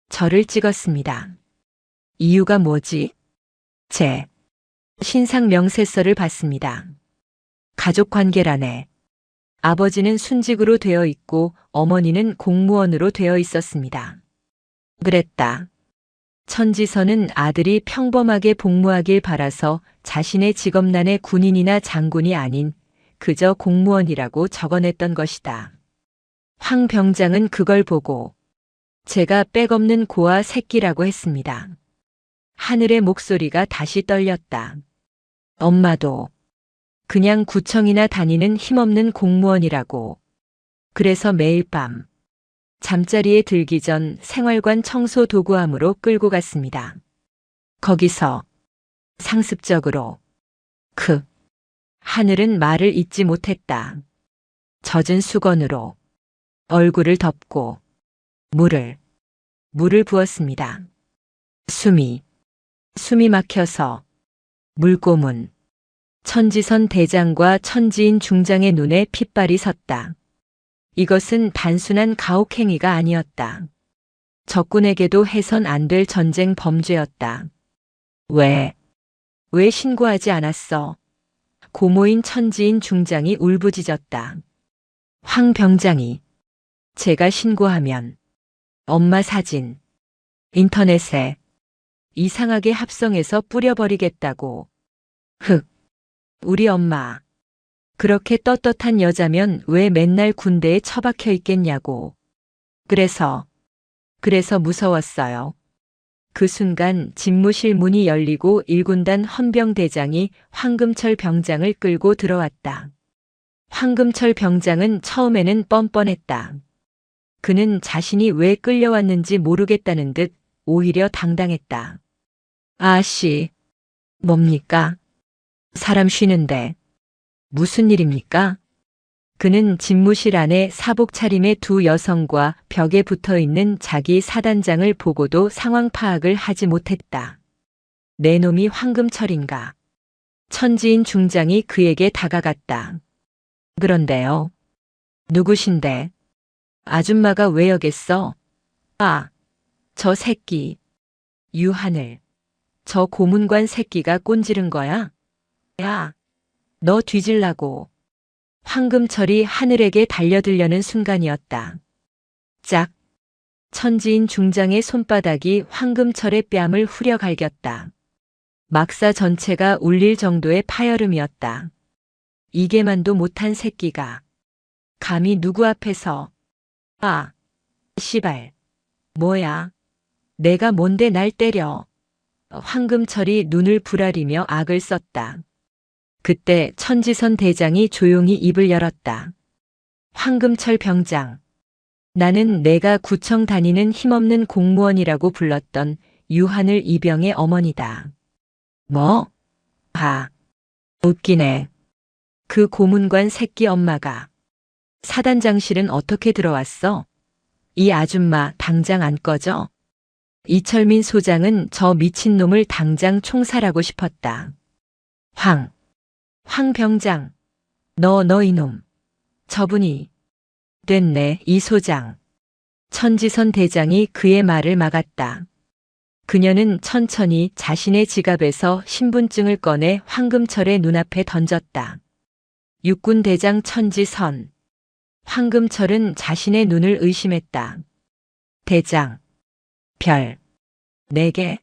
저를 찍었습니다. 이유가 뭐지? 제 신상 명세서를 봤습니다. 가족관계란에 아버지는 순직으로 되어 있고 어머니는 공무원으로 되어 있었습니다. 그랬다. 천지선은 아들이 평범하게 복무하길 바라서 자신의 직업란에 군인이나 장군이 아닌 그저 공무원이라고 적어냈던 것이다. 황 병장은 그걸 보고 제가 백없는 고아 새끼라고 했습니다. 하늘의 목소리가 다시 떨렸다. 엄마도 그냥 구청이나 다니는 힘없는 공무원이라고. 그래서 매일 밤 잠자리에 들기 전 생활관 청소 도구함으로 끌고 갔습니다. 거기서 상습적으로 하늘은 말을 잇지 못했다. 젖은 수건으로 얼굴을 덮고 물을 부었습니다. 숨이 막혀서 물고문. 천지선 대장과 천지인 중장의 눈에 핏발이 섰다. 이것은 단순한 가혹행위가 아니었다. 적군에게도 해선 안 될 전쟁 범죄였다. 왜 신고하지 않았어? 고모인 천지인 중장이 울부짖었다. 황 병장이 제가 신고하면 엄마 사진 인터넷에 이상하게 합성해서 뿌려버리겠다고. 우리 엄마 그렇게 떳떳한 여자면 왜 맨날 군대에 처박혀 있겠냐고. 그래서 무서웠어요. 그 순간 집무실 문이 열리고 1군단 헌병대장이 황금철 병장을 끌고 들어왔다. 황금철 병장은 처음에는 뻔뻔했다. 그는 자신이 왜 끌려왔는지 모르겠다는 듯 오히려 당당했다. 아씨, 뭡니까? 사람 쉬는데. 무슨 일입니까? 그는 집무실 안에 사복 차림의 두 여성과 벽에 붙어 있는 자기 사단장을 보고도 상황 파악을 하지 못했다. 내 놈이 황금철인가? 천지인 중장이 그에게 다가갔다. 그런데요. 누구신데? 아줌마가 왜 여겠어? 아, 저 새끼. 유하늘. 저 고문관 새끼가 꼰지른 거야? 야, 너 뒤질라고. 황금철이 하늘에게 달려들려는 순간이었다. 짝. 천지인 중장의 손바닥이 황금철의 뺨을 후려 갈겼다. 막사 전체가 울릴 정도의 파열음이었다. 이게만도 못한 새끼가 감히 누구 앞에서. 아, 씨발. 뭐야? 내가 뭔데 날 때려. 황금철이 눈을 부라리며 악을 썼다. 그때 천지선 대장이 조용히 입을 열었다. 황금철 병장. 나는 내가 구청 다니는 힘없는 공무원이라고 불렀던 유하늘 이병의 어머니다. 뭐? 웃기네. 그 고문관 새끼 엄마가. 사단장실은 어떻게 들어왔어? 이 아줌마 당장 안 꺼져? 이철민 소장은 저 미친놈을 당장 총살하고 싶었다. 황 병장. 너 이놈. 처분이 됐네, 이 소장. 천지선 대장이 그의 말을 막았다. 그녀는 천천히 자신의 지갑에서 신분증을 꺼내 황금철의 눈앞에 던졌다. 육군 대장 천지선. 황금철은 자신의 눈을 의심했다. 대장. 별. 4개.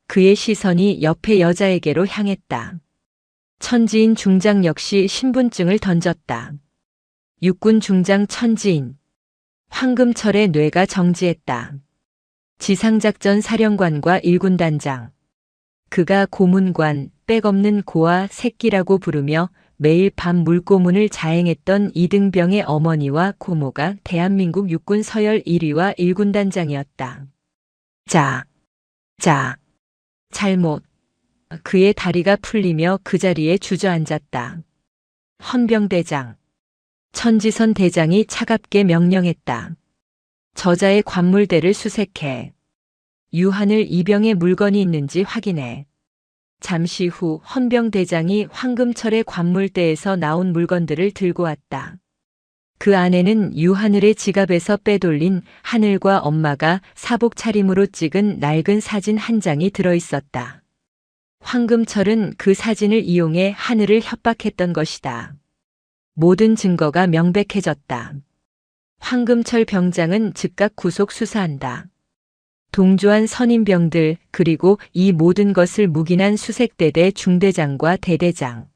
그의 시선이 옆의 여자에게로 향했다. 천지인 중장 역시 신분증을 던졌다. 육군 중장 천지인. 황금철의 뇌가 정지했다. 지상작전 사령관과 일군단장. 그가 고문관, 빽없는 고아 새끼라고 부르며 매일 밤 물고문을 자행했던 이등병의 어머니와 고모가 대한민국 육군 서열 1위와 일군단장이었다. 잘못. 그의 다리가 풀리며 그 자리에 주저앉았다. 헌병대장. 천지선 대장이 차갑게 명령했다. 저자의 관물대를 수색해. 유한을 이병에 물건이 있는지 확인해. 잠시 후 헌병대장이 황금철의 관물대에서 나온 물건들을 들고 왔다. 그 안에는 유하늘의 지갑에서 빼돌린 하늘과 엄마가 사복 차림으로 찍은 낡은 사진 한 장이 들어있었다. 황금철은 그 사진을 이용해 하늘을 협박했던 것이다. 모든 증거가 명백해졌다. 황금철 병장은 즉각 구속 수사한다. 동조한 선임병들 그리고 이 모든 것을 묵인한 수색대대 중대장과 대대장.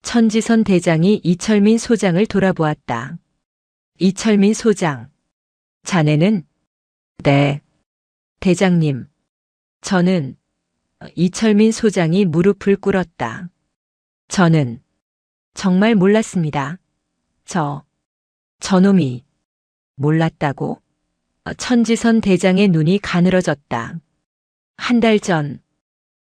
천지선 대장이 이철민 소장을 돌아보았다. 이철민 소장. 자네는? 네. 대장님. 저는. 이철민 소장이 무릎을 꿇었다. 저는. 정말 몰랐습니다. 저놈이. 몰랐다고? 천지선 대장의 눈이 가늘어졌다. 한 달 전,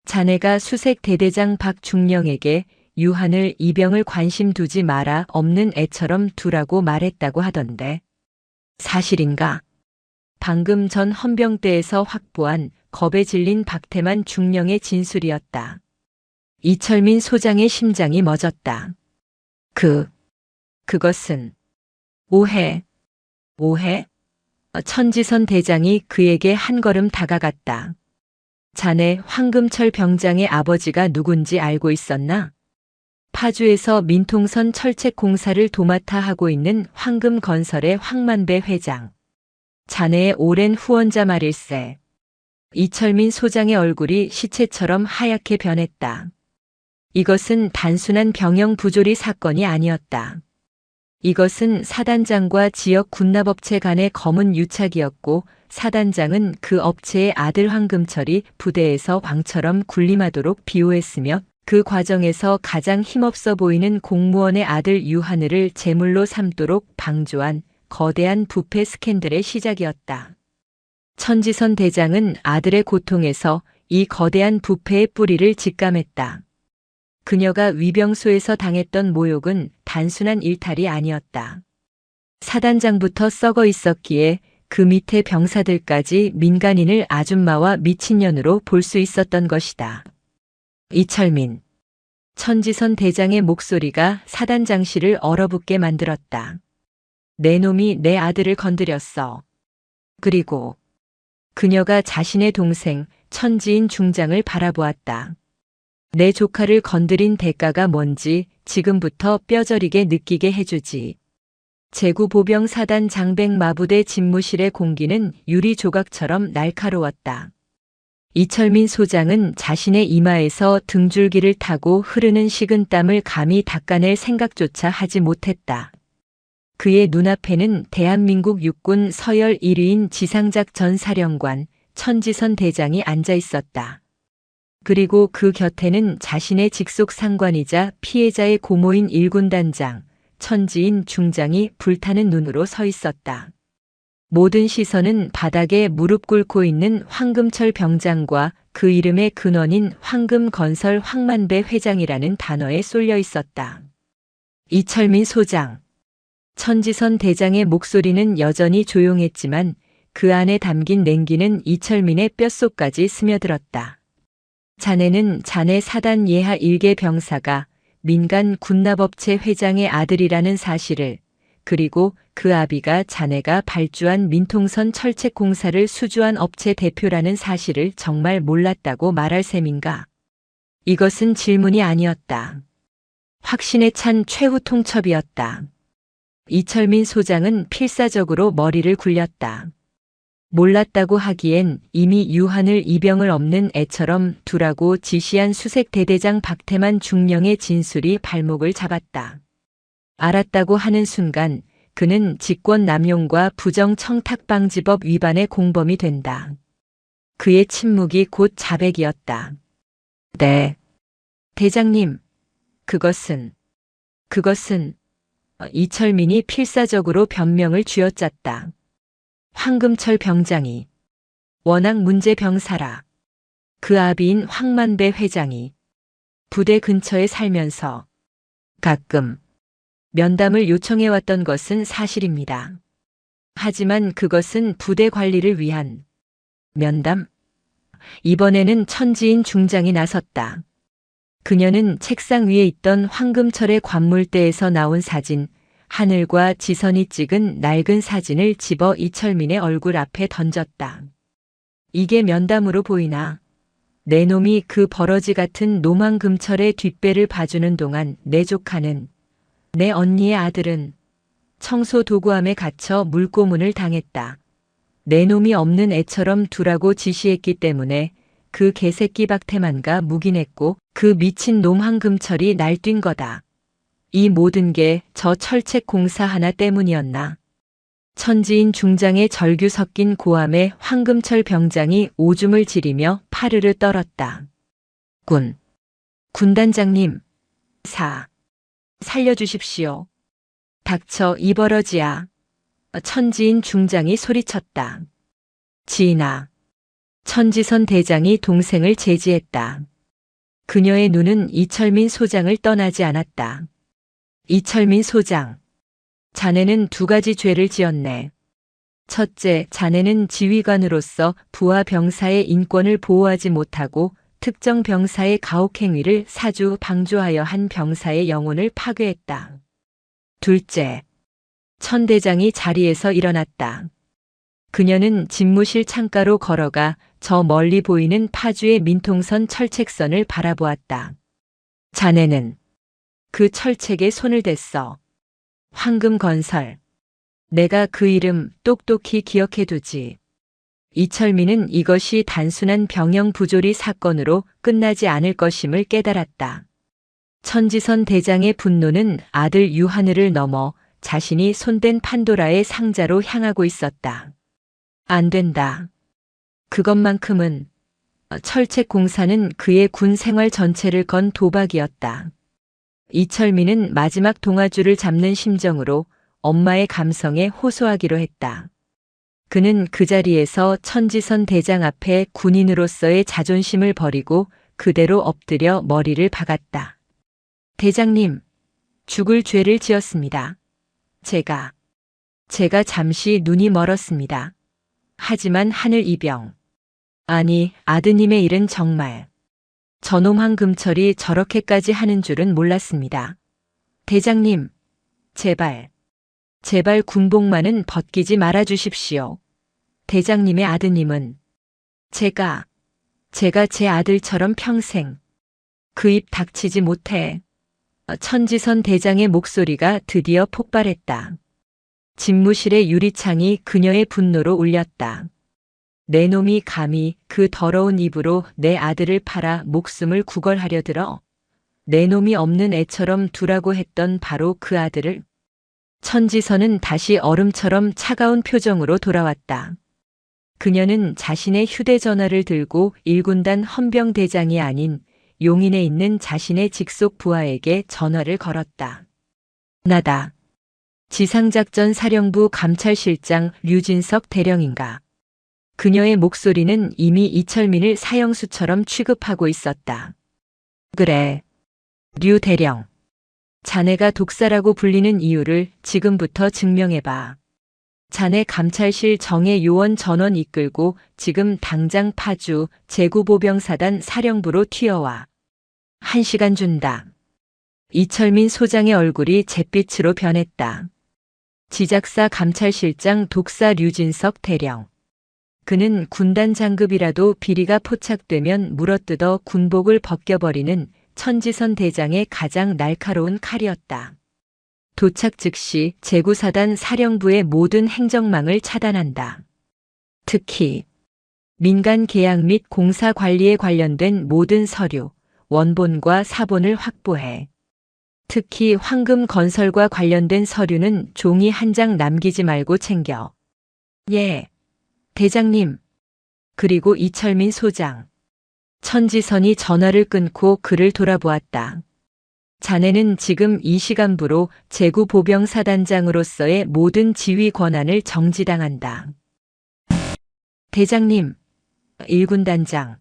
자네가 수색 대대장 박중령에게 유한을 이병을 관심 두지 마라 없는 애처럼 두라고 말했다고 하던데. 사실인가? 방금 전 헌병대에서 확보한 겁에 질린 박태만 중령의 진술이었다. 이철민 소장의 심장이 멎었다. 그것은 오해? 천지선 대장이 그에게 한 걸음 다가갔다. 자네 황금철 병장의 아버지가 누군지 알고 있었나? 파주에서 민통선 철책 공사를 도맡아 하고 있는 황금건설의 황만배 회장. 자네의 오랜 후원자 말일세. 이철민 소장의 얼굴이 시체처럼 하얗게 변했다. 이것은 단순한 병영 부조리 사건이 아니었다. 이것은 사단장과 지역 군납업체 간의 검은 유착이었고 사단장은 그 업체의 아들 황금철이 부대에서 왕처럼 군림하도록 비호했으며 그 과정에서 가장 힘없어 보이는 공무원의 아들 유하늘을 제물로 삼도록 방조한 거대한 부패 스캔들의 시작이었다. 천지선 대장은 아들의 고통에서 이 거대한 부패의 뿌리를 직감했다. 그녀가 위병소에서 당했던 모욕은 단순한 일탈이 아니었다. 사단장부터 썩어 있었기에 그 밑에 병사들까지 민간인을 아줌마와 미친년으로 볼 수 있었던 것이다. 이철민. 천지선 대장의 목소리가 사단장실을 얼어붙게 만들었다. 내 놈이 내 아들을 건드렸어. 그리고 그녀가 자신의 동생 천지인 중장을 바라보았다. 내 조카를 건드린 대가가 뭔지 지금부터 뼈저리게 느끼게 해주지. 제구보병 사단 장백마부대 집무실의 공기는 유리 조각처럼 날카로웠다. 이철민 소장은 자신의 이마에서 등줄기를 타고 흐르는 식은땀을 감히 닦아낼 생각조차 하지 못했다. 그의 눈앞에는 대한민국 육군 서열 1위인 지상작전 사령관 천지선 대장이 앉아 있었다. 그리고 그 곁에는 자신의 직속 상관이자 피해자의 고모인 일군단장, 천지인 중장이 불타는 눈으로 서 있었다. 모든 시선은 바닥에 무릎 꿇고 있는 황금철 병장과 그 이름의 근원인 황금건설 황만배 회장이라는 단어에 쏠려 있었다. 이철민 소장. 천지선 대장의 목소리는 여전히 조용했지만 그 안에 담긴 냉기는 이철민의 뼛속까지 스며들었다. 자네는 자네 사단 예하 1개 병사가 민간 군납업체 회장의 아들이라는 사실을 그리고 그 아비가 자네가 발주한 민통선 철책 공사를 수주한 업체 대표라는 사실을 정말 몰랐다고 말할 셈인가? 이것은 질문이 아니었다. 확신에 찬 최후 통첩이었다. 이철민 소장은 필사적으로 머리를 굴렸다. 몰랐다고 하기엔 이미 유한을 이병을 없는 애처럼 두라고 지시한 수색 대대장 박태만 중령의 진술이 발목을 잡았다. 알았다고 하는 순간 그는 직권남용과 부정청탁방지법 위반의 공범이 된다. 그의 침묵이 곧 자백이었다. 네. 대장님, 그것은 이철민이 필사적으로 변명을 쥐어짰다. 황금철 병장이 워낙 문제병사라. 그 아비인 황만배 회장이 부대 근처에 살면서 가끔 면담을 요청해왔던 것은 사실입니다. 하지만 그것은 부대 관리를 위한 면담? 이번에는 천지인 중장이 나섰다. 그녀는 책상 위에 있던 황금철의 관물대에서 나온 사진, 하늘과 지선이 찍은 낡은 사진을 집어 이철민의 얼굴 앞에 던졌다. 이게 면담으로 보이나? 내 놈이 그 버러지 같은 노망금철의 뒷배를 봐주는 동안 내 조카는, 내 언니의 아들은 청소 도구함에 갇혀 물고문을 당했다. 내 놈이 없는 애처럼 두라고 지시했기 때문에 그 개새끼 박태만가 묵인했고 그 미친 놈 황금철이 날뛴 거다. 이 모든 게 저 철책 공사 하나 때문이었나. 천지인 중장의 절규 섞인 고함에 황금철 병장이 오줌을 지리며 파르르 떨었다. 군단장님, 살려주십시오. 닥쳐 이 버러지야. 천지인 중장이 소리쳤다. 지인아. 천지선 대장이 동생을 제지했다. 그녀의 눈은 이철민 소장을 떠나지 않았다. 이철민 소장. 자네는 두 가지 죄를 지었네. 첫째, 자네는 지휘관으로서 부하 병사의 인권을 보호하지 못하고 특정 병사의 가혹행위를 사주 방조하여 한 병사의 영혼을 파괴했다. 둘째, 천 대장이 자리에서 일어났다. 그녀는 집무실 창가로 걸어가 저 멀리 보이는 파주의 민통선 철책선을 바라보았다. 자네는 그 철책에 손을 댔어. 황금건설. 내가 그 이름 똑똑히 기억해두지. 이철민은 이것이 단순한 병영 부조리 사건으로 끝나지 않을 것임을 깨달았다. 천지선 대장의 분노는 아들 유하늘을 넘어 자신이 손댄 판도라의 상자로 향하고 있었다. 안 된다. 그것만큼은 철책 공사는 그의 군 생활 전체를 건 도박이었다. 이철민은 마지막 동아줄을 잡는 심정으로 엄마의 감성에 호소하기로 했다. 그는 그 자리에서 천지선 대장 앞에 군인으로서의 자존심을 버리고 그대로 엎드려 머리를 박았다. 대장님, 죽을 죄를 지었습니다. 제가 잠시 눈이 멀었습니다. 하지만 하늘 이병. 아니, 아드님의 일은 정말. 저놈 황금철이 저렇게까지 하는 줄은 몰랐습니다. 대장님, 제발 군복만은 벗기지 말아 주십시오. 대장님의 아드님은 제가 제 아들처럼 평생 그 입 닥치지 못해. 천지선 대장의 목소리가 드디어 폭발했다. 집무실의 유리창이 그녀의 분노로 울렸다. 내 놈이 감히 그 더러운 입으로 내 아들을 팔아 목숨을 구걸하려 들어. 내 놈이 없는 애처럼 두라고 했던 바로 그 아들을. 천지선은 다시 얼음처럼 차가운 표정으로 돌아왔다. 그녀는 자신의 휴대전화를 들고 1군단 헌병대장이 아닌 용인에 있는 자신의 직속 부하에게 전화를 걸었다. 나다. 지상작전 사령부 감찰실장 류진석 대령인가. 그녀의 목소리는 이미 이철민을 사형수처럼 취급하고 있었다. 그래. 류 대령. 자네가 독사라고 불리는 이유를 지금부터 증명해봐. 자네 감찰실 정예 요원 전원 이끌고 지금 당장 파주 제구보병사단 사령부로 튀어와. 1시간 준다. 이철민 소장의 얼굴이 잿빛으로 변했다. 지작사 감찰실장 독사 류진석 대령. 그는 군단 장급이라도 비리가 포착되면 물어뜯어 군복을 벗겨버리는 천지선 대장의 가장 날카로운 칼이었다. 도착 즉시 제구사단 사령부의 모든 행정망을 차단한다. 특히 민간 계약 및 공사 관리에 관련된 모든 서류, 원본과 사본을 확보해. 특히 황금 건설과 관련된 서류는 종이 한 장 남기지 말고 챙겨. 예, 대장님. 그리고 이철민 소장. 천지선이 전화를 끊고 그를 돌아보았다. 자네는 지금 이 시간부로 제구보병사단장으로서의 모든 지휘 권한을 정지당한다. 대장님. 1군단장.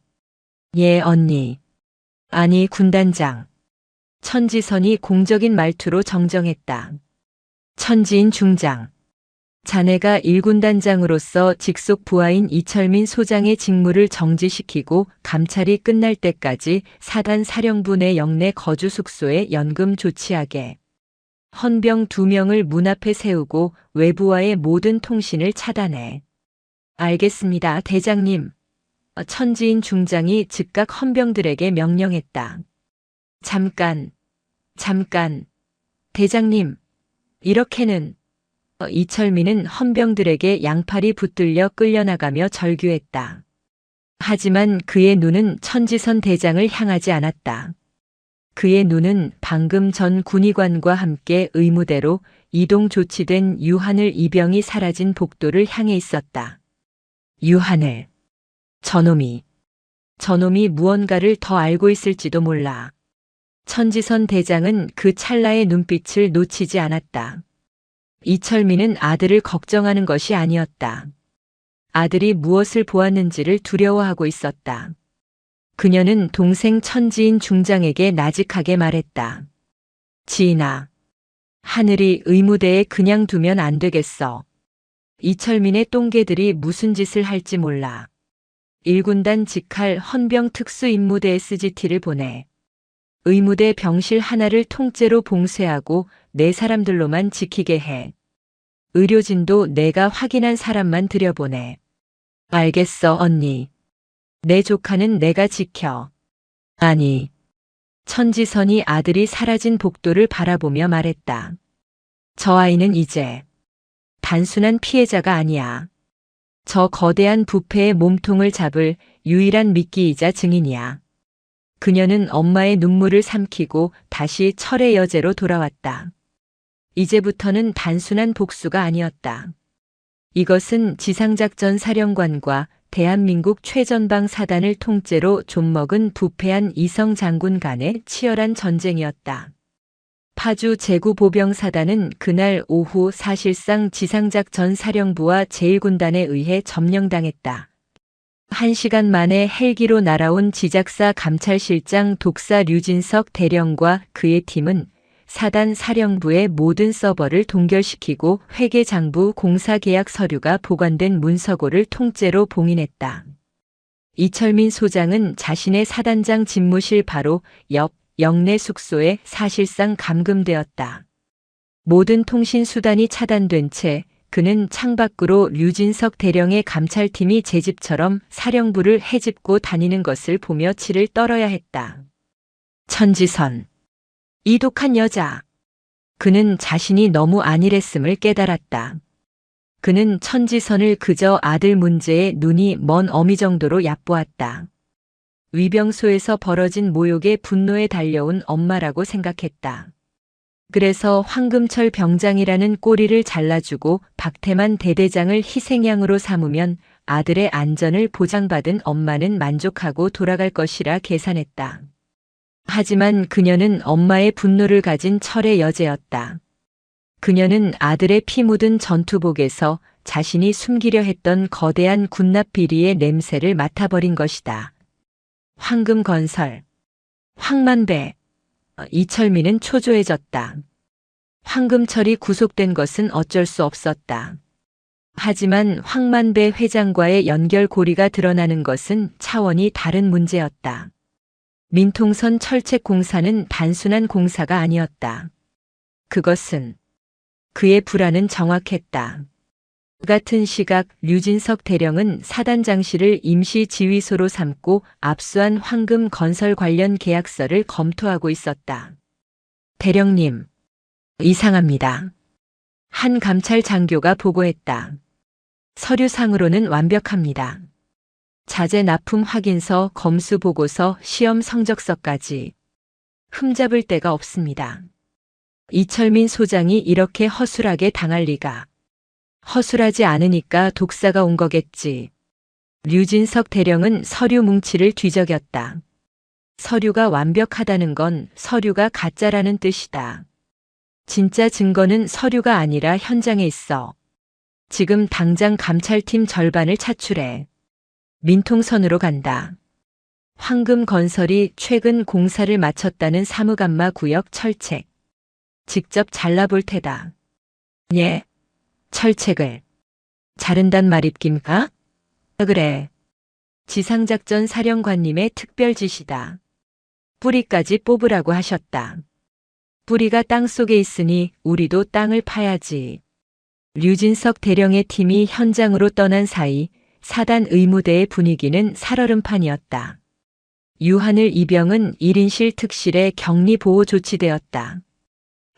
예, 언니. 아니, 군단장. 천지선이 공적인 말투로 정정했다. 천지인 중장. 자네가 1군단장으로서 직속 부하인 이철민 소장의 직무를 정지시키고 감찰이 끝날 때까지 사단 사령부 내 영내 거주 숙소에 연금 조치하게. 헌병 2명을 문 앞에 세우고 외부와의 모든 통신을 차단해. 알겠습니다, 대장님. 천지인 중장이 즉각 헌병들에게 명령했다. 잠깐. 대장님. 이렇게는. 이철민은 헌병들에게 양팔이 붙들려 끌려나가며 절규했다. 하지만 그의 눈은 천지선 대장을 향하지 않았다. 그의 눈은 방금 전 군의관과 함께 의무대로 이동 조치된 유하늘 이병이 사라진 복도를 향해 있었다. 유하늘. 저놈이 무언가를 더 알고 있을지도 몰라. 천지선 대장은 그 찰나의 눈빛을 놓치지 않았다. 이철민은 아들을 걱정하는 것이 아니었다. 아들이 무엇을 보았는지를 두려워하고 있었다. 그녀는 동생 천지인 중장에게 나직하게 말했다. 지인아, 하늘이 의무대에 그냥 두면 안 되겠어. 이철민의 똥개들이 무슨 짓을 할지 몰라. 1군단 직할 헌병 특수임무대 SGT를 보내. 의무대 병실 하나를 통째로 봉쇄하고 내 사람들로만 지키게 해. 의료진도 내가 확인한 사람만 들여보내. 알겠어, 언니. 내 조카는 내가 지켜. 아니. 천지선이 아들이 사라진 복도를 바라보며 말했다. 저 아이는 이제 단순한 피해자가 아니야. 저 거대한 부패의 몸통을 잡을 유일한 미끼이자 증인이야. 그녀는 엄마의 눈물을 삼키고 다시 철의 여제로 돌아왔다. 이제부터는 단순한 복수가 아니었다. 이것은 지상작전 사령관과 대한민국 최전방 사단을 통째로 좀먹은 부패한 이성 장군 간의 치열한 전쟁이었다. 파주 제구보병사단은 그날 오후 사실상 지상작전 사령부와 제1군단에 의해 점령당했다. 1시간 만에 헬기로 날아온 지작사 감찰실장 독사 류진석 대령과 그의 팀은 사단 사령부의 모든 서버를 동결시키고 회계장부 공사계약 서류가 보관된 문서고를 통째로 봉인했다. 이철민 소장은 자신의 사단장 집무실 바로 옆 영내 숙소에 사실상 감금되었다. 모든 통신 수단이 차단된 채 그는 창밖으로 류진석 대령의 감찰팀이 제 집처럼 사령부를 헤집고 다니는 것을 보며 치를 떨어야 했다. 천지선. 이 독한 여자. 그는 자신이 너무 안일했음을 깨달았다. 그는 천지선을 그저 아들 문제에 눈이 먼 어미 정도로 얕보았다. 위병소에서 벌어진 모욕에 분노에 달려온 엄마라고 생각했다. 그래서 황금철 병장이라는 꼬리를 잘라주고 박태만 대대장을 희생양으로 삼으면 아들의 안전을 보장받은 엄마는 만족하고 돌아갈 것이라 계산했다. 하지만 그녀는 엄마의 분노를 가진 철의 여제였다. 그녀는 아들의 피 묻은 전투복에서 자신이 숨기려 했던 거대한 군납 비리의 냄새를 맡아버린 것이다. 황금건설. 황만배. 이철민은 초조해졌다. 황금철이 구속된 것은 어쩔 수 없었다. 하지만 황만배 회장과의 연결고리가 드러나는 것은 차원이 다른 문제였다. 민통선 철책 공사는 단순한 공사가 아니었다. 그것은 그의 불안은 정확했다. 같은 시각 류진석 대령은 사단장실을 임시 지휘소로 삼고 압수한 황금 건설 관련 계약서를 검토하고 있었다. 대령님, 이상합니다. 한 감찰 장교가 보고했다. 서류상으로는 완벽합니다. 자재 납품 확인서, 검수 보고서, 시험 성적서까지 흠잡을 데가 없습니다. 이철민 소장이 이렇게 허술하게 당할 리가. 허술하지 않으니까 독사가 온 거겠지. 류진석 대령은 서류 뭉치를 뒤적였다. 서류가 완벽하다는 건 서류가 가짜라는 뜻이다. 진짜 증거는 서류가 아니라 현장에 있어. 지금 당장 감찰팀 절반을 차출해. 민통선으로 간다. 황금건설이 최근 공사를 마쳤다는 사무감마 구역 철책. 직접 잘라볼 테다. 예. 철책을 자른단 말입김까? 그래. 지상작전 사령관님의 특별 지시다. 뿌리까지 뽑으라고 하셨다. 뿌리가 땅속에 있으니 우리도 땅을 파야지. 류진석 대령의 팀이 현장으로 떠난 사이 사단 의무대의 분위기는 살얼음판이었다. 유하늘 이병은 1인실 특실에 격리 보호 조치되었다.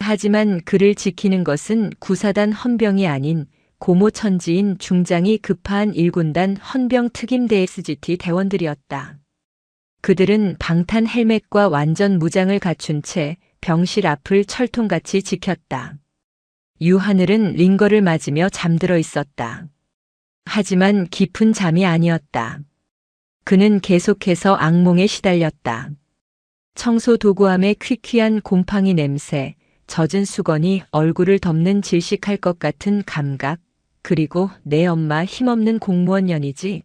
하지만 그를 지키는 것은 구사단 헌병이 아닌 고모 천지인 중장이 급파한 1군단 헌병 특임대 SGT 대원들이었다. 그들은 방탄 헬멧과 완전 무장을 갖춘 채 병실 앞을 철통같이 지켰다. 유하늘은 링거를 맞으며 잠들어 있었다. 하지만 깊은 잠이 아니었다. 그는 계속해서 악몽에 시달렸다. 청소 도구함의 퀴퀴한 곰팡이 냄새, 젖은 수건이 얼굴을 덮는 질식할 것 같은 감각, 그리고 내 엄마 힘없는 공무원년이지.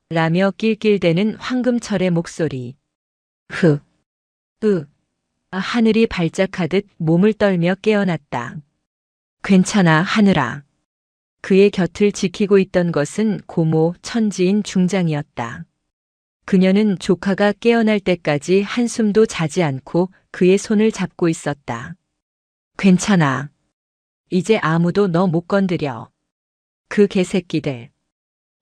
라며 낄낄대는 황금철의 목소리. 하늘이 발작하듯 몸을 떨며 깨어났다. 괜찮아, 하늘아. 그의 곁을 지키고 있던 것은 고모 천지인 중장이었다. 그녀는 조카가 깨어날 때까지 한숨도 자지 않고 그의 손을 잡고 있었다. 괜찮아. 이제 아무도 너 못 건드려. 그 개새끼들.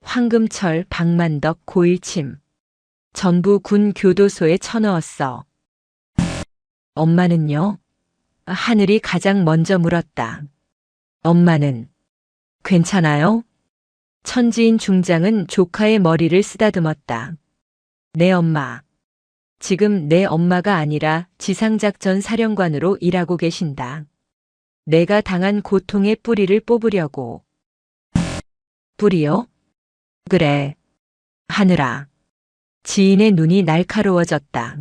황금철, 박만덕, 고일침. 전부 군 교도소에 쳐넣었어. 엄마는요? 하늘이 가장 먼저 물었다. 엄마는 괜찮아요? 천지인 중장은 조카의 머리를 쓰다듬었다. 내 엄마. 지금 내 엄마가 아니라 지상작전 사령관으로 일하고 계신다. 내가 당한 고통의 뿌리를 뽑으려고. 뿌리요? 그래. 하늘아. 지인의 눈이 날카로워졌다.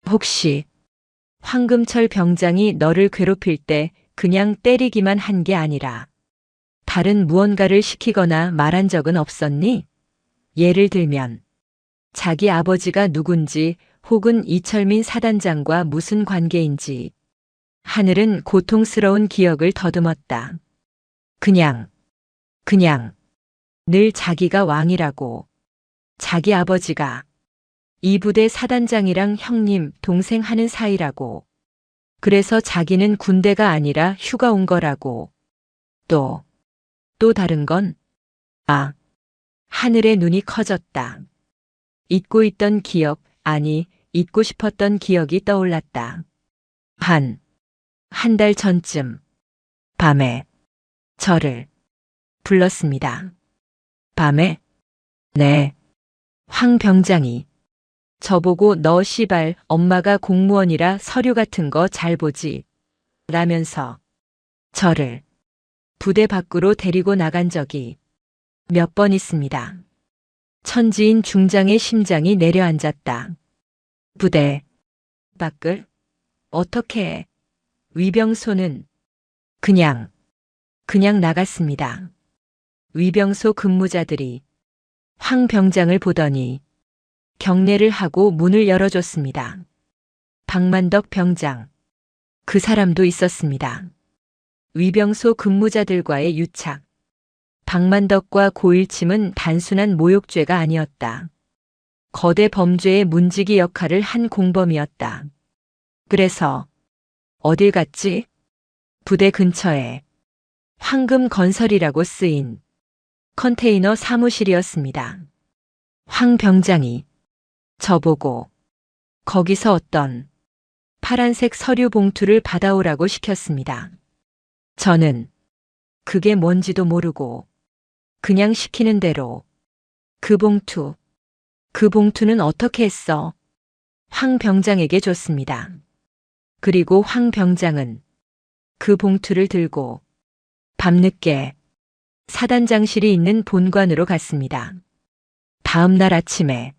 혹시 황금철 병장이 너를 괴롭힐 때 그냥 때리기만 한 게 아니라 다른 무언가를 시키거나 말한 적은 없었니? 예를 들면 자기 아버지가 누군지 혹은 이철민 사단장과 무슨 관계인지. 하늘은 고통스러운 기억을 더듬었다. 그냥 늘 자기가 왕이라고. 자기 아버지가 이 부대 사단장이랑 형님, 동생 하는 사이라고. 그래서 자기는 군대가 아니라 휴가 온 거라고. 또 다른 건? 하늘의 눈이 커졌다. 잊고 있던 기억, 아니, 잊고 싶었던 기억이 떠올랐다. 한 달 전쯤, 밤에, 저를 불렀습니다. 밤에? 네. 황 병장이. 저보고 너 씨발 엄마가 공무원이라 서류 같은 거 잘 보지. 라면서 저를 부대 밖으로 데리고 나간 적이 몇 번 있습니다. 천지인 중장의 심장이 내려앉았다. 부대 밖을? 어떻게? 위병소는 그냥 나갔습니다. 위병소 근무자들이 황 병장을 보더니 경례를 하고 문을 열어줬습니다. 박만덕 병장. 그 사람도 있었습니다. 위병소 근무자들과의 유착. 박만덕과 고일침은 단순한 모욕죄가 아니었다. 거대 범죄의 문지기 역할을 한 공범이었다. 그래서 어딜 갔지? 부대 근처에 황금건설이라고 쓰인 컨테이너 사무실이었습니다. 황 병장이 저보고 거기서 어떤 파란색 서류 봉투를 받아오라고 시켰습니다. 저는 그게 뭔지도 모르고 그냥 시키는 대로 그 봉투는 어떻게 했어? 황 병장에게 줬습니다. 그리고 황 병장은 그 봉투를 들고 밤늦게 사단장실이 있는 본관으로 갔습니다. 다음 날 아침에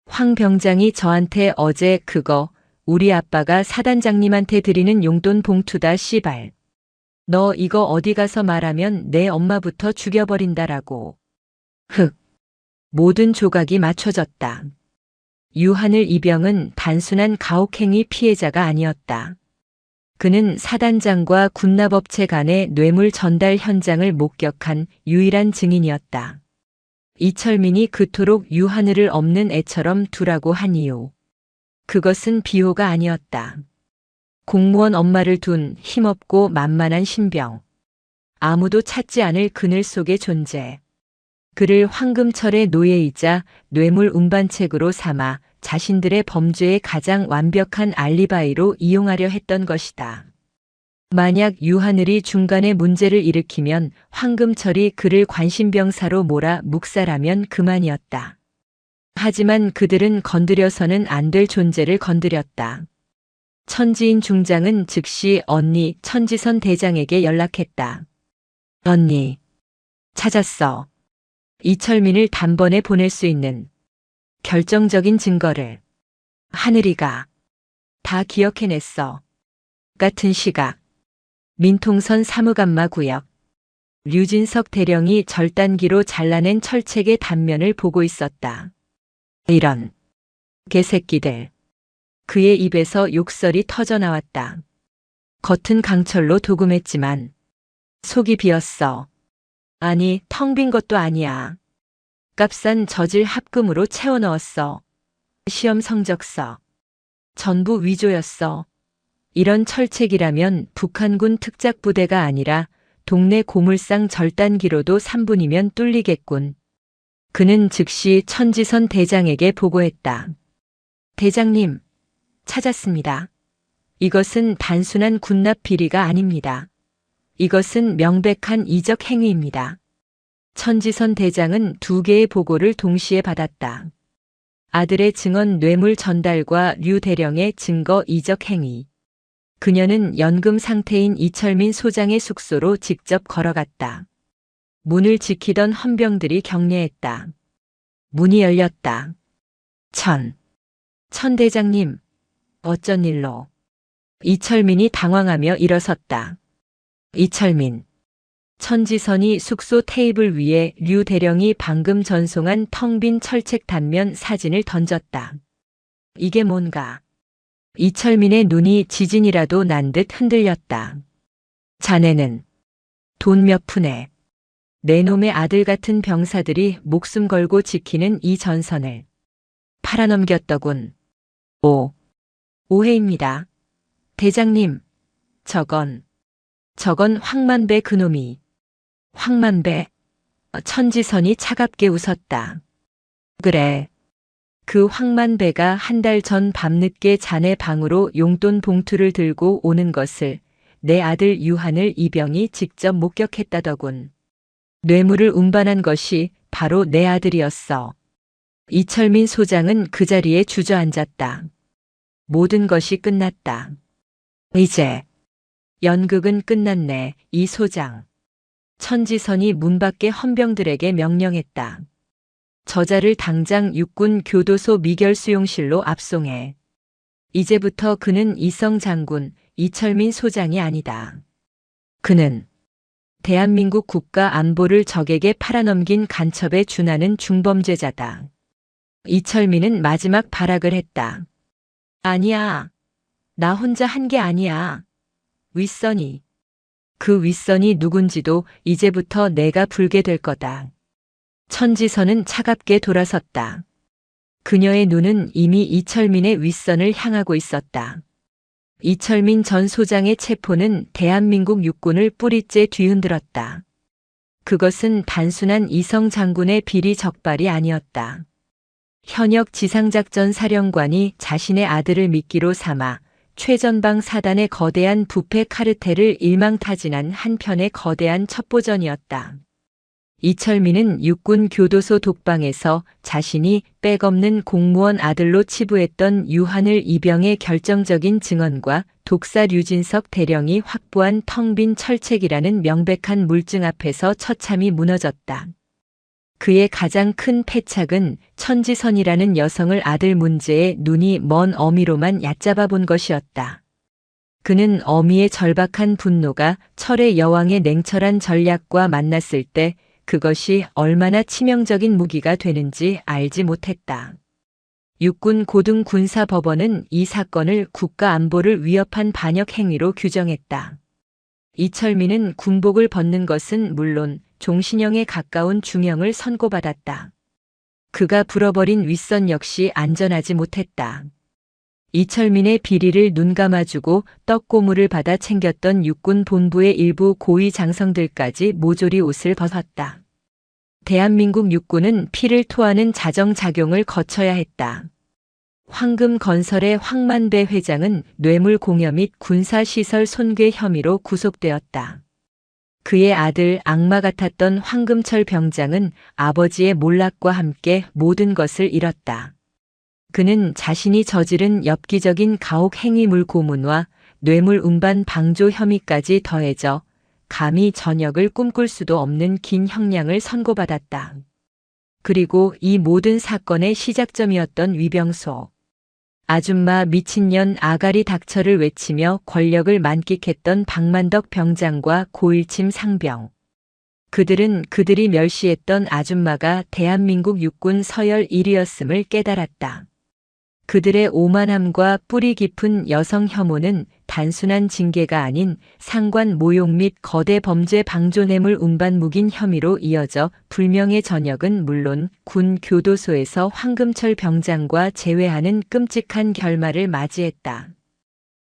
황 병장이 저한테 어제 그거 우리 아빠가 사단장님한테 드리는 용돈 봉투다 씨발. 너 이거 어디 가서 말하면 내 엄마부터 죽여버린다라고. 흑. 모든 조각이 맞춰졌다. 유하늘 이병은 단순한 가혹행위 피해자가 아니었다. 그는 사단장과 군납업체 간의 뇌물 전달 현장을 목격한 유일한 증인이었다. 이철민이 그토록 유하늘을 없는 애처럼 두라고 한 이유. 그것은 비호가 아니었다. 공무원 엄마를 둔 힘없고 만만한 신병. 아무도 찾지 않을 그늘 속의 존재. 그를 황금철의 노예이자 뇌물 운반책으로 삼아 자신들의 범죄의 가장 완벽한 알리바이로 이용하려 했던 것이다. 만약 유하늘이 중간에 문제를 일으키면 황금철이 그를 관심병사로 몰아 묵살하면 그만이었다. 하지만 그들은 건드려서는 안 될 존재를 건드렸다. 천지인 중장은 즉시 언니 천지선 대장에게 연락했다. 언니, 찾았어. 이철민을 단번에 보낼 수 있는 결정적인 증거를. 하늘이가 다 기억해냈어. 같은 시각 민통선 사무감마 구역. 류진석 대령이 절단기로 잘라낸 철책의 단면을 보고 있었다. 이런 개새끼들. 그의 입에서 욕설이 터져나왔다. 겉은 강철로 도금했지만 속이 비었어. 아니, 텅 빈 것도 아니야. 값싼 저질 합금으로 채워 넣었어. 시험 성적서. 전부 위조였어. 이런 철책이라면 북한군 특작부대가 아니라 동네 고물상 절단기로도 3분이면 뚫리겠군. 그는 즉시 천지선 대장에게 보고했다. 대장님, 찾았습니다. 이것은 단순한 군납 비리가 아닙니다. 이것은 명백한 이적 행위입니다. 천지선 대장은 2개의 보고를 동시에 받았다. 아들의 증언 뇌물 전달과 류 대령의 증거 이적 행위. 그녀는 연금 상태인 이철민 소장의 숙소로 직접 걸어갔다. 문을 지키던 헌병들이 격려했다. 문이 열렸다. 천 대장님, 어쩐 일로? 이철민이 당황하며 일어섰다. 이철민. 천지선이 숙소 테이블 위에 류 대령이 방금 전송한 텅 빈 철책 단면 사진을 던졌다. 이게 뭔가? 이철민의 눈이 지진이라도 난 듯 흔들렸다. 자네는 돈 몇 푼에 내 놈의 아들 같은 병사들이 목숨 걸고 지키는 이 전선을 팔아넘겼더군. 오해입니다. 대장님, 저건 황만배 그놈이. 황만배. 천지선이 차갑게 웃었다. 그래. 그 황만배가 한 달 전 밤늦게 자네 방으로 용돈 봉투를 들고 오는 것을 내 아들 유하늘 이병이 직접 목격했다더군. 뇌물을 운반한 것이 바로 내 아들이었어. 이철민 소장은 그 자리에 주저앉았다. 모든 것이 끝났다. 이제 연극은 끝났네, 이 소장. 천지선이 문 밖의 헌병들에게 명령했다. 저자를 당장 육군 교도소 미결수용실로 압송해. 이제부터 그는 이성 장군, 이철민 소장이 아니다. 그는 대한민국 국가 안보를 적에게 팔아넘긴 간첩에 준하는 중범죄자다. 이철민은 마지막 발악을 했다. 아니야. 나 혼자 한 게 아니야. 윗선이. 그 윗선이 누군지도 이제부터 내가 불게 될 거다. 천지선은 차갑게 돌아섰다. 그녀의 눈은 이미 이철민의 윗선을 향하고 있었다. 이철민 전 소장의 체포는 대한민국 육군을 뿌리째 뒤흔들었다. 그것은 단순한 이성 장군의 비리 적발이 아니었다. 현역 지상작전 사령관이 자신의 아들을 미끼로 삼아 최전방 사단의 거대한 부패 카르텔을 일망타진한 한편의 거대한 첩보전이었다. 이철민은 육군 교도소 독방에서 자신이 백없는 공무원 아들로 치부했던 유한을 입영의 결정적인 증언과 독사 류진석 대령이 확보한 텅 빈 철책이라는 명백한 물증 앞에서 처참히 무너졌다. 그의 가장 큰 패착은 천지선이라는 여성을 아들 문제에 눈이 먼 어미로만 얕잡아 본 것이었다. 그는 어미의 절박한 분노가 철의 여왕의 냉철한 전략과 만났을 때 그것이 얼마나 치명적인 무기가 되는지 알지 못했다. 육군 고등군사법원은 이 사건을 국가 안보를 위협한 반역 행위로 규정했다. 이철민은 군복을 벗는 것은 물론 종신형에 가까운 중형을 선고받았다. 그가 불어버린 윗선 역시 안전하지 못했다. 이철민의 비리를 눈감아주고 떡고물을 받아 챙겼던 육군 본부의 일부 고위 장성들까지 모조리 옷을 벗었다. 대한민국 육군은 피를 토하는 자정작용을 거쳐야 했다. 황금건설의 황만배 회장은 뇌물 공여 및 군사시설 손괴 혐의로 구속되었다. 그의 아들 악마 같았던 황금철 병장은 아버지의 몰락과 함께 모든 것을 잃었다. 그는 자신이 저지른 엽기적인 가혹 행위물 고문과 뇌물 운반 방조 혐의까지 더해져 감히 전역을 꿈꿀 수도 없는 긴 형량을 선고받았다. 그리고 이 모든 사건의 시작점이었던 위병소. 아줌마 미친년 아가리 닥쳐를 외치며 권력을 만끽했던 박만덕 병장과 고일침 상병. 그들은 그들이 멸시했던 아줌마가 대한민국 육군 서열 1위였음을 깨달았다. 그들의 오만함과 뿌리 깊은 여성 혐오는 단순한 징계가 아닌 상관 모욕 및 거대 범죄 방조뇌물 운반 묵인 혐의로 이어져 불명예 전역은 물론 군 교도소에서 황금철 병장과 재회하는 끔찍한 결말을 맞이했다.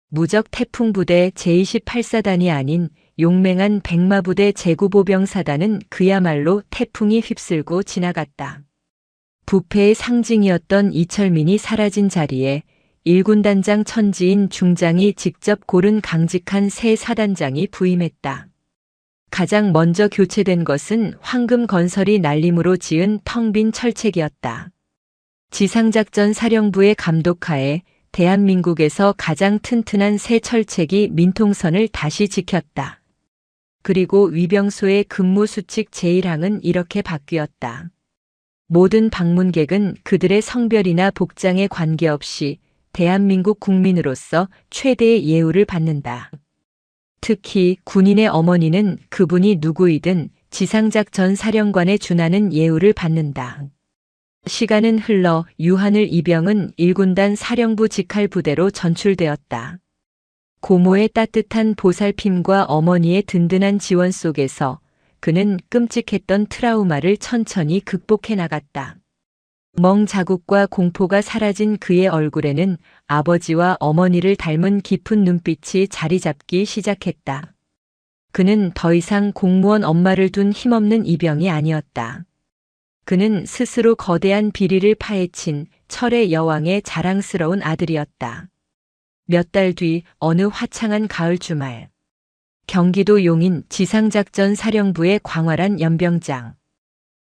무적 태풍부대 제28사단이 아닌 용맹한 백마부대 제구보병사단은 그야말로 태풍이 휩쓸고 지나갔다. 부패의 상징이었던 이철민이 사라진 자리에 1군단장 천지인 중장이 직접 고른 강직한 새 사단장이 부임했다. 가장 먼저 교체된 것은 황금건설이 날림으로 지은 텅 빈 철책이었다. 지상작전 사령부의 감독하에 대한민국에서 가장 튼튼한 새 철책이 민통선을 다시 지켰다. 그리고 위병소의 근무수칙 제1항은 이렇게 바뀌었다. 모든 방문객은 그들의 성별이나 복장에 관계없이 대한민국 국민으로서 최대의 예우를 받는다. 특히 군인의 어머니는 그분이 누구이든 지상작전 사령관에 준하는 예우를 받는다. 시간은 흘러 유한을 이병은 1군단 사령부 직할 부대로 전출되었다. 고모의 따뜻한 보살핌과 어머니의 든든한 지원 속에서 그는 끔찍했던 트라우마를 천천히 극복해 나갔다. 멍 자국과 공포가 사라진 그의 얼굴에는 아버지와 어머니를 닮은 깊은 눈빛이 자리 잡기 시작했다. 그는 더 이상 공무원 엄마를 둔 힘없는 이병이 아니었다. 그는 스스로 거대한 비리를 파헤친 철의 여왕의 자랑스러운 아들이었다. 몇 달 뒤 어느 화창한 가을 주말. 경기도 용인 지상작전 사령부의 광활한 연병장.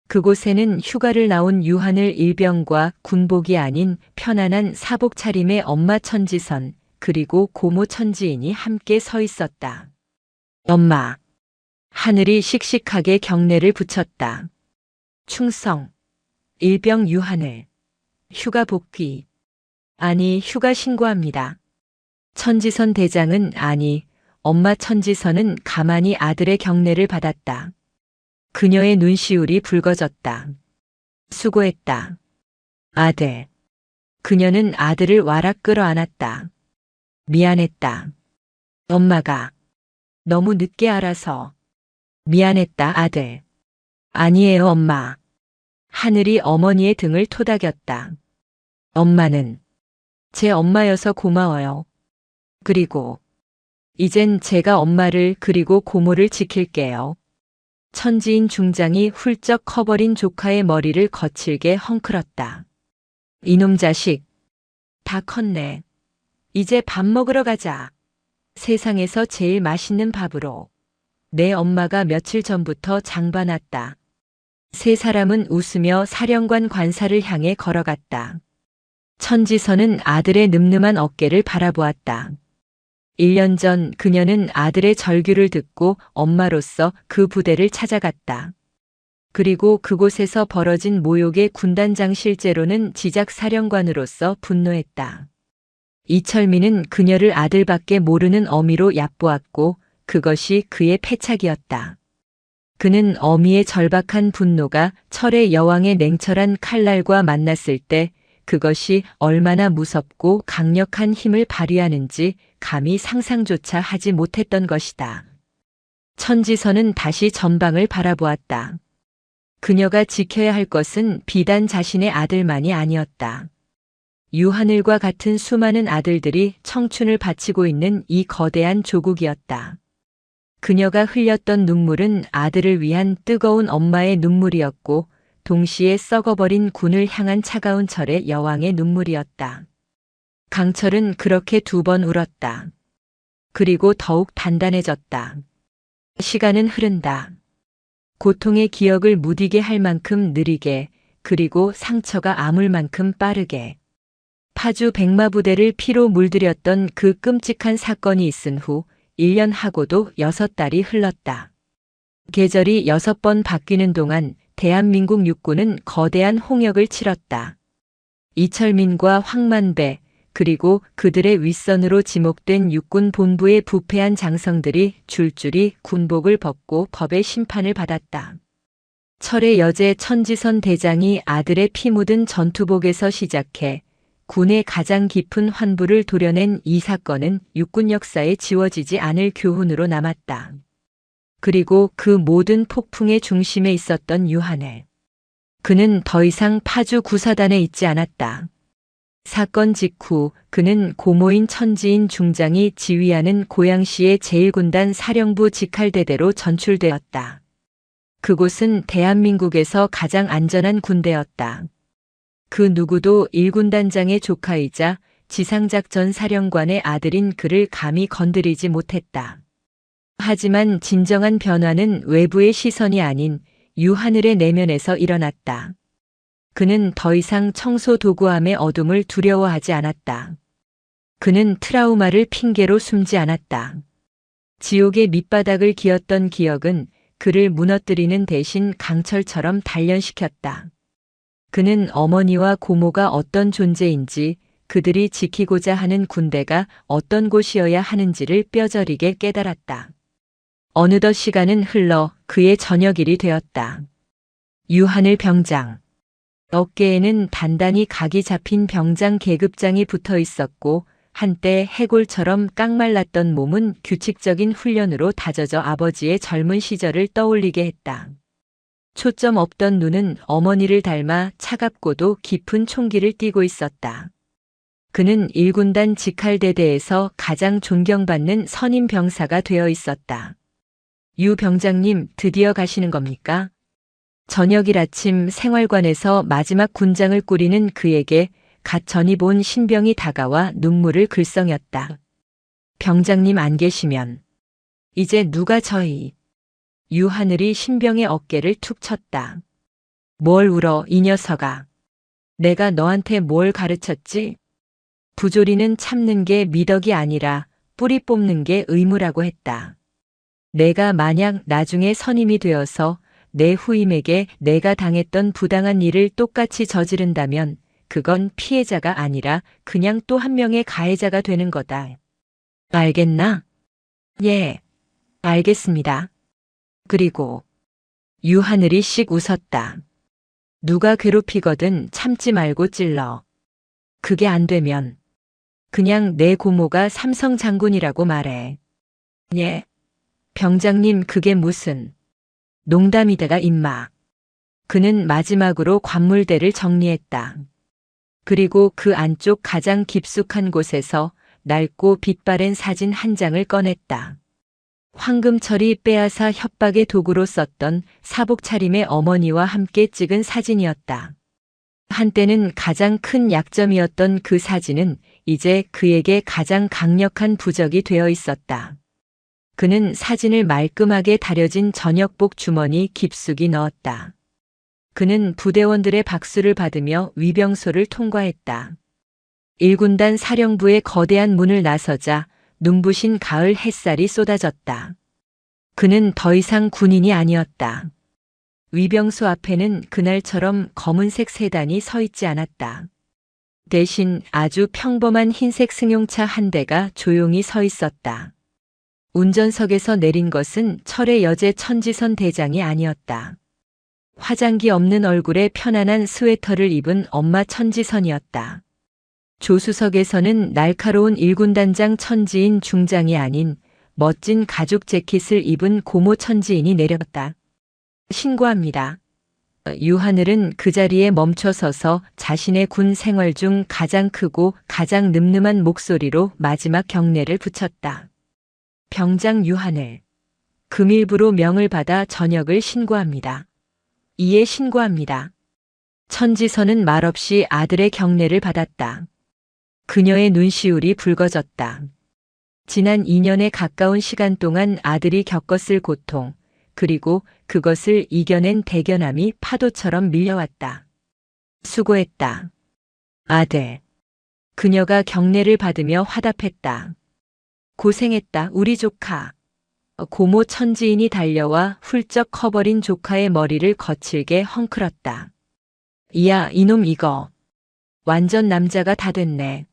그곳에는 휴가를 나온 유한을 일병과 군복이 아닌 편안한 사복 차림의 엄마 천지선 그리고 고모 천지인이 함께 서 있었다. 엄마. 하늘이 씩씩하게 경례를 붙였다. 충성. 일병 유한을. 휴가 복귀. 아니 휴가 신고합니다. 천지선 대장은 아니 엄마 천지선은 가만히 아들의 경례를 받았다. 그녀의 눈시울이 붉어졌다. 수고했다. 아들. 그녀는 아들을 와락 끌어안았다. 미안했다. 엄마가 너무 늦게 알아서. 미안했다 아들. 아니에요 엄마. 하늘이 어머니의 등을 토닥였다. 엄마는 제 엄마여서 고마워요. 그리고 이젠 제가 엄마를 그리고 고모를 지킬게요. 천지인 중장이 훌쩍 커버린 조카의 머리를 거칠게 헝클었다. 이놈 자식, 다 컸네. 이제 밥 먹으러 가자. 세상에서 제일 맛있는 밥으로. 내 엄마가 며칠 전부터 장봐놨다. 세 사람은 웃으며 사령관 관사를 향해 걸어갔다. 천지선은 아들의 늠름한 어깨를 바라보았다. 1년 전 그녀는 아들의 절규를 듣고 엄마로서 그 부대를 찾아갔다. 그리고 그곳에서 벌어진 모욕의 군단장 실제로는 지작사령관으로서 분노했다. 이철민은 그녀를 아들밖에 모르는 어미로 얕보았고 그것이 그의 패착이었다. 그는 어미의 절박한 분노가 철의 여왕의 냉철한 칼날과 만났을 때 그것이 얼마나 무섭고 강력한 힘을 발휘하는지 감히 상상조차 하지 못했던 것이다. 천지선은 다시 전방을 바라보았다. 그녀가 지켜야 할 것은 비단 자신의 아들만이 아니었다. 유하늘과 같은 수많은 아들들이 청춘을 바치고 있는 이 거대한 조국이었다. 그녀가 흘렸던 눈물은 아들을 위한 뜨거운 엄마의 눈물이었고 동시에 썩어버린 군을 향한 차가운 철의 여왕의 눈물이었다. 강철은 그렇게 2번 울었다. 그리고 더욱 단단해졌다. 시간은 흐른다. 고통의 기억을 무디게 할 만큼 느리게, 그리고 상처가 아물 만큼 빠르게. 파주 백마부대를 피로 물들였던 그 끔찍한 사건이 있은 후 1년 하고도 6달이 흘렀다. 계절이 6번 바뀌는 동안 대한민국 육군은 거대한 홍역을 치렀다. 이철민과 황만배, 그리고 그들의 윗선으로 지목된 육군 본부의 부패한 장성들이 줄줄이 군복을 벗고 법의 심판을 받았다. 철의 여제 천지선 대장이 아들의 피 묻은 전투복에서 시작해 군의 가장 깊은 환부를 도려낸 이 사건은 육군 역사에 지워지지 않을 교훈으로 남았다. 그리고 그 모든 폭풍의 중심에 있었던 유한을. 그는 더 이상 파주 구사단에 있지 않았다. 사건 직후 그는 고모인 천지인 중장이 지휘하는 고양시의 제1군단 사령부 직할대대로 전출되었다. 그곳은 대한민국에서 가장 안전한 군대였다. 그 누구도 1군단장의 조카이자 지상작전 사령관의 아들인 그를 감히 건드리지 못했다. 하지만 진정한 변화는 외부의 시선이 아닌 유하늘의 내면에서 일어났다. 그는 더 이상 청소도구함의 어둠을 두려워하지 않았다. 그는 트라우마를 핑계로 숨지 않았다. 지옥의 밑바닥을 기었던 기억은 그를 무너뜨리는 대신 강철처럼 단련시켰다. 그는 어머니와 고모가 어떤 존재인지, 그들이 지키고자 하는 군대가 어떤 곳이어야 하는지를 뼈저리게 깨달았다. 어느덧 시간은 흘러 그의 저녁일이 되었다. 유하늘 병장. 어깨에는 단단히 각이 잡힌 병장 계급장이 붙어 있었고 한때 해골처럼 깡말랐던 몸은 규칙적인 훈련으로 다져져 아버지의 젊은 시절을 떠올리게 했다. 초점 없던 눈은 어머니를 닮아 차갑고도 깊은 총기를 띠고 있었다. 그는 1군단 직할대대에서 가장 존경받는 선임 병사가 되어 있었다. 유 병장님, 드디어 가시는 겁니까? 저녁일 아침 생활관에서 마지막 군장을 꾸리는 그에게 갓 전입 온 신병이 다가와 눈물을 글썽였다. 병장님 안 계시면 이제 누가 저희. 유하늘이 신병의 어깨를 툭 쳤다. 뭘 울어 이 녀석아. 내가 너한테 뭘 가르쳤지? 부조리는 참는 게 미덕이 아니라 뿌리 뽑는 게 의무라고 했다. 내가 만약 나중에 선임이 되어서 내 후임에게 내가 당했던 부당한 일을 똑같이 저지른다면 그건 피해자가 아니라 그냥 또 한 명의 가해자가 되는 거다. 알겠나? 예, 알겠습니다. 그리고 유하늘이 씩 웃었다. 누가 괴롭히거든 참지 말고 찔러. 그게 안 되면 그냥 내 고모가 삼성 장군이라고 말해. 예. 병장님 그게 무슨. 농담이다가 임마. 그는 마지막으로 관물대를 정리했다. 그리고 그 안쪽 가장 깊숙한 곳에서 낡고 빛바랜 사진 한 장을 꺼냈다. 황금철이 빼앗아 협박의 도구로 썼던 사복 차림의 어머니와 함께 찍은 사진이었다. 한때는 가장 큰 약점이었던 그 사진은 이제 그에게 가장 강력한 부적이 되어 있었다. 그는 사진을 말끔하게 다려진 저녁복 주머니 깊숙이 넣었다. 그는 부대원들의 박수를 받으며 위병소를 통과했다. 1군단 사령부의 거대한 문을 나서자 눈부신 가을 햇살이 쏟아졌다. 그는 더 이상 군인이 아니었다. 위병소 앞에는 그날처럼 검은색 세단이 서 있지 않았다. 대신 아주 평범한 흰색 승용차 한 대가 조용히 서 있었다. 운전석에서 내린 것은 철의 여제 천지선 대장이 아니었다. 화장기 없는 얼굴에 편안한 스웨터를 입은 엄마 천지선이었다. 조수석에서는 날카로운 1군단장 천지인 중장이 아닌 멋진 가죽 재킷을 입은 고모 천지인이 내렸다. 신고합니다. 유하늘은 그 자리에 멈춰 서서 자신의 군 생활 중 가장 크고 가장 늠름한 목소리로 마지막 경례를 붙였다. 병장 유하늘. 금일부로 명을 받아 전역을 신고합니다. 이에 신고합니다. 천지선은 말없이 아들의 경례를 받았다. 그녀의 눈시울이 붉어졌다. 지난 2년에 가까운 시간 동안 아들이 겪었을 고통, 그리고 그것을 이겨낸 대견함이 파도처럼 밀려왔다. 수고했다. 아들. 그녀가 경례를 받으며 화답했다. 고생했다, 우리 조카. 고모 천지인이 달려와 훌쩍 커버린 조카의 머리를 거칠게 헝클었다. 이야, 이놈 이거. 완전 남자가 다 됐네.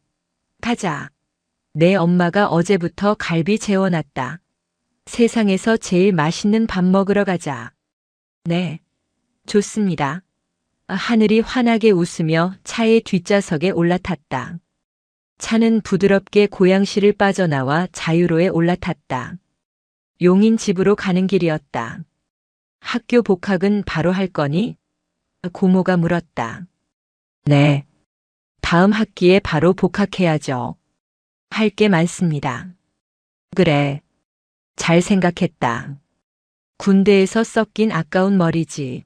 가자. 내 엄마가 어제부터 갈비 재워놨다. 세상에서 제일 맛있는 밥 먹으러 가자. 네. 좋습니다. 하늘이 환하게 웃으며 차의 뒷좌석에 올라탔다. 차는 부드럽게 고양시를 빠져나와 자유로에 올라탔다. 용인 집으로 가는 길이었다. 학교 복학은 바로 할 거니? 고모가 물었다. 네. 다음 학기에 바로 복학해야죠. 할 게 많습니다. 그래. 잘 생각했다. 군대에서 썩긴 아까운 머리지.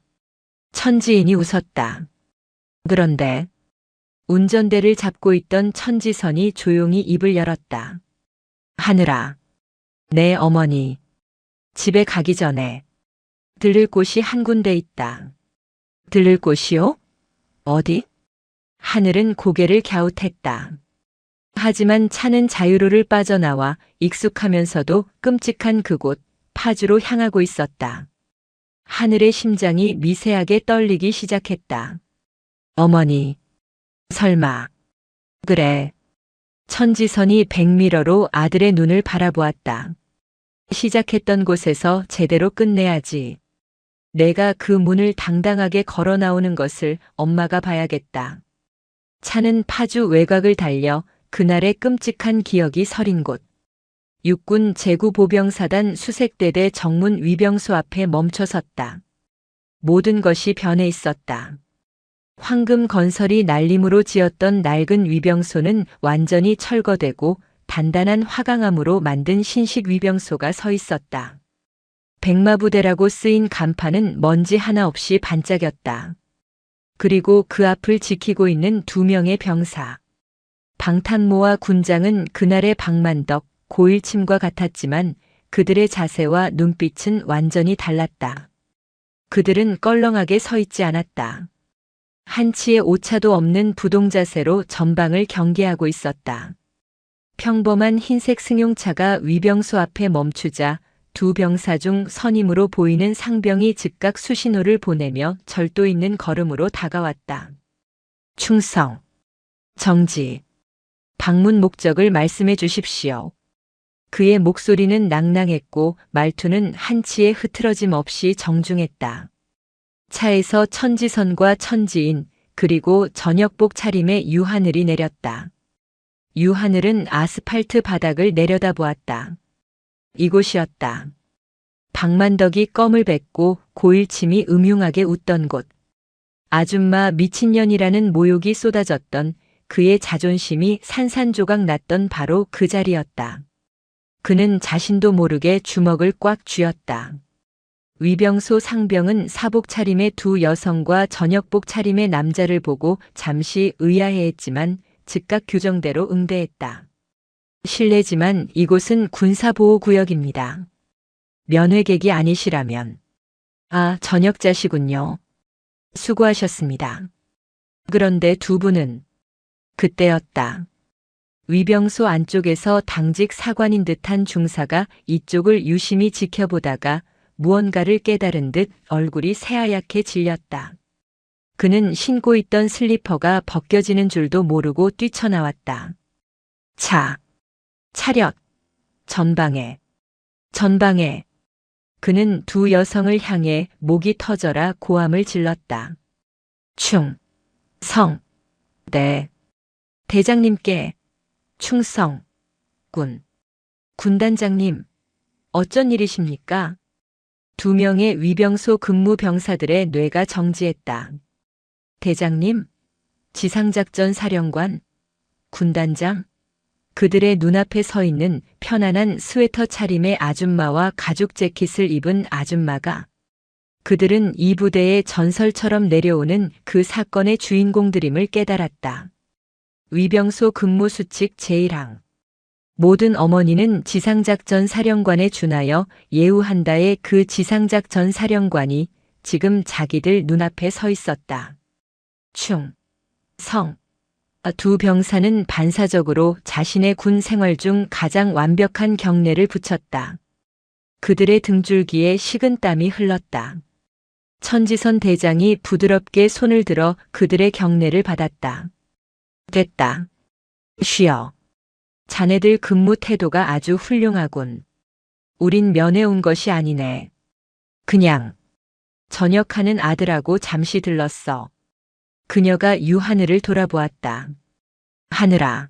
천지인이 웃었다. 그런데 운전대를 잡고 있던 천지선이 조용히 입을 열었다. 하늘아. 내 어머니. 집에 가기 전에 들를 곳이 한 군데 있다. 들를 곳이요? 어디? 하늘은 고개를 갸웃했다. 하지만 차는 자유로를 빠져나와 익숙하면서도 끔찍한 그곳, 파주로 향하고 있었다. 하늘의 심장이 미세하게 떨리기 시작했다. 어머니. 설마. 그래. 천지선이 백미러로 아들의 눈을 바라보았다. 시작했던 곳에서 제대로 끝내야지. 내가 그 문을 당당하게 걸어 나오는 것을 엄마가 봐야겠다. 차는 파주 외곽을 달려 그날의 끔찍한 기억이 서린 곳. 육군 제구보병사단 수색대대 정문 위병소 앞에 멈춰 섰다. 모든 것이 변해 있었다. 황금 건설이 날림으로 지었던 낡은 위병소는 완전히 철거되고 단단한 화강암으로 만든 신식 위병소가 서 있었다. 백마부대라고 쓰인 간판은 먼지 하나 없이 반짝였다. 그리고 그 앞을 지키고 있는 2명의 병사. 방탄모와 군장은 그날의 박만덕, 고일침과 같았지만 그들의 자세와 눈빛은 완전히 달랐다. 그들은 껄렁하게 서 있지 않았다. 한치의 오차도 없는 부동자세로 전방을 경계하고 있었다. 평범한 흰색 승용차가 위병소 앞에 멈추자 2 병사 중 선임으로 보이는 상병이 즉각 수신호를 보내며 절도 있는 걸음으로 다가왔다. 충성, 정지, 방문 목적을 말씀해 주십시오. 그의 목소리는 낭낭했고 말투는 한치의 흐트러짐 없이 정중했다. 차에서 천지선과 천지인 그리고 저녁복 차림의 유하늘이 내렸다. 유하늘은 아스팔트 바닥을 내려다보았다. 이곳이었다. 박만덕이 껌을 뱉고 고일침이 음흉하게 웃던 곳. 아줌마 미친년이라는 모욕이 쏟아졌던 그의 자존심이 산산조각 났던 바로 그 자리였다. 그는 자신도 모르게 주먹을 꽉 쥐었다. 위병소 상병은 사복 차림의 두 여성과 저녁복 차림의 남자를 보고 잠시 의아해했지만 즉각 규정대로 응대했다. 실례지만 이곳은 군사보호구역입니다. 면회객이 아니시라면. 아, 저녁자시군요. 수고하셨습니다. 그런데 두 분은 그때였다. 위병소 안쪽에서 당직 사관인 듯한 중사가 이쪽을 유심히 지켜보다가 무언가를 깨달은 듯 얼굴이 새하얗게 질렸다. 그는 신고 있던 슬리퍼가 벗겨지는 줄도 모르고 뛰쳐나왔다. 차, 차렷, 전방에. 그는 두 여성을 향해 목이 터져라 고함을 질렀다. 충성, 네. 대장님께 충성, 군단장님, 어쩐 일이십니까? 두 명의 위병소 근무 병사들의 뇌가 정지했다. 대장님, 지상작전 사령관, 군단장, 그들의 눈앞에 서 있는 편안한 스웨터 차림의 아줌마와 가죽 재킷을 입은 아줌마가 그들은 이 부대의 전설처럼 내려오는 그 사건의 주인공들임을 깨달았다. 위병소 근무수칙 제1항. 모든 어머니는 지상작전 사령관에 준하여 예우한다의 그 지상작전 사령관이 지금 자기들 눈앞에 서 있었다. 충성. 두 병사는 반사적으로 자신의 군 생활 중 가장 완벽한 경례를 붙였다. 그들의 등줄기에 식은땀이 흘렀다. 천지선 대장이 부드럽게 손을 들어 그들의 경례를 받았다. 됐다. 쉬어. 자네들 근무 태도가 아주 훌륭하군. 우린 면회 온 것이 아니네. 그냥 전역하는 아들하고 잠시 들렀어. 그녀가 유하늘을 돌아보았다. 하늘아.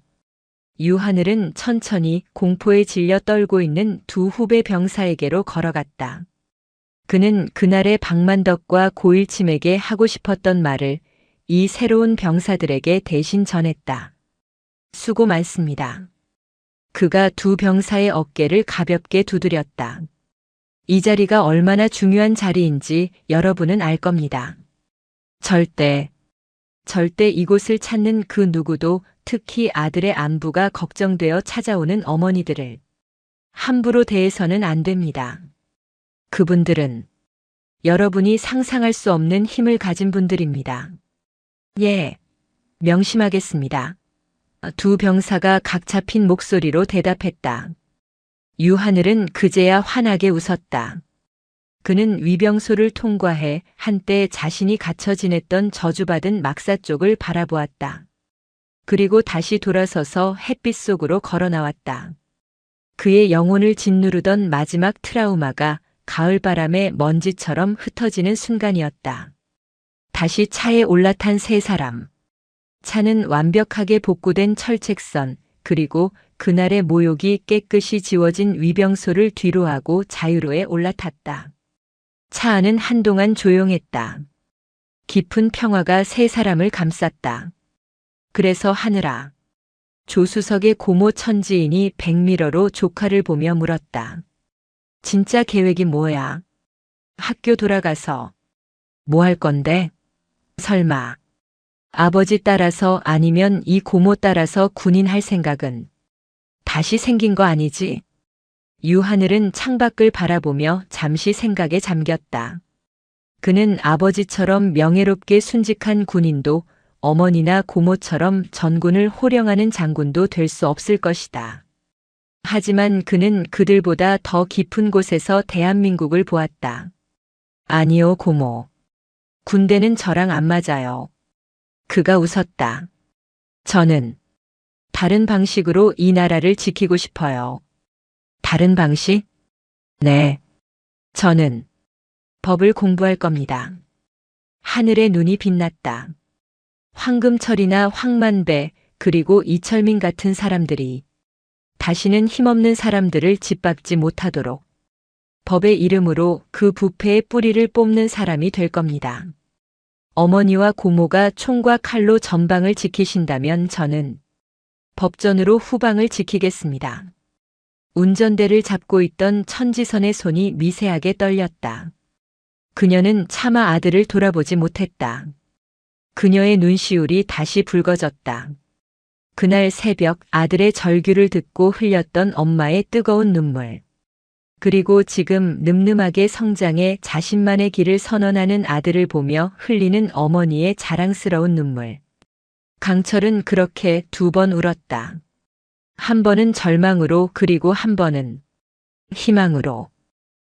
유하늘은 천천히 공포에 질려 떨고 있는 두 후배 병사에게로 걸어갔다. 그는 그날의 박만덕과 고일침에게 하고 싶었던 말을 이 새로운 병사들에게 대신 전했다. 수고 많습니다. 그가 두 병사의 어깨를 가볍게 두드렸다. 이 자리가 얼마나 중요한 자리인지 여러분은 알 겁니다. 절대 이곳을 찾는 그 누구도 특히 아들의 안부가 걱정되어 찾아오는 어머니들을 함부로 대해서는 안 됩니다. 그분들은 여러분이 상상할 수 없는 힘을 가진 분들입니다. 예, 명심하겠습니다. 두 병사가 각 잡힌 목소리로 대답했다. 유하늘은 그제야 환하게 웃었다. 그는 위병소를 통과해 한때 자신이 갇혀 지냈던 저주받은 막사 쪽을 바라보았다. 그리고 다시 돌아서서 햇빛 속으로 걸어 나왔다. 그의 영혼을 짓누르던 마지막 트라우마가 가을바람에 먼지처럼 흩어지는 순간이었다. 다시 차에 올라탄 세 사람. 차는 완벽하게 복구된 철책선, 그리고 그날의 모욕이 깨끗이 지워진 위병소를 뒤로하고 자유로에 올라탔다. 차 안은 한동안 조용했다. 깊은 평화가 세 사람을 감쌌다. 그래서 하늘아. 조수석의 고모 천지인이 백미러로 조카를 보며 물었다. 진짜 계획이 뭐야? 학교 돌아가서 뭐 할 건데? 설마 아버지 따라서 아니면 이 고모 따라서 군인 할 생각은 다시 생긴 거 아니지? 유하늘은 창밖을 바라보며 잠시 생각에 잠겼다. 그는 아버지처럼 명예롭게 순직한 군인도 어머니나 고모처럼 전군을 호령하는 장군도 될 수 없을 것이다. 하지만 그는 그들보다 더 깊은 곳에서 대한민국을 보았다. 아니요, 고모. 군대는 저랑 안 맞아요. 그가 웃었다. 저는 다른 방식으로 이 나라를 지키고 싶어요. 다른 방식? 네. 저는 법을 공부할 겁니다. 하늘의 눈이 빛났다. 황금철이나 황만배 그리고 이철민 같은 사람들이 다시는 힘없는 사람들을 짓밟지 못하도록 법의 이름으로 그 부패의 뿌리를 뽑는 사람이 될 겁니다. 어머니와 고모가 총과 칼로 전방을 지키신다면 저는 법전으로 후방을 지키겠습니다. 운전대를 잡고 있던 천지선의 손이 미세하게 떨렸다. 그녀는 차마 아들을 돌아보지 못했다. 그녀의 눈시울이 다시 붉어졌다. 그날 새벽 아들의 절규를 듣고 흘렸던 엄마의 뜨거운 눈물. 그리고 지금 늠름하게 성장해 자신만의 길을 선언하는 아들을 보며 흘리는 어머니의 자랑스러운 눈물. 강철은 그렇게 2번 울었다. 한 번은 절망으로 그리고 한 번은 희망으로.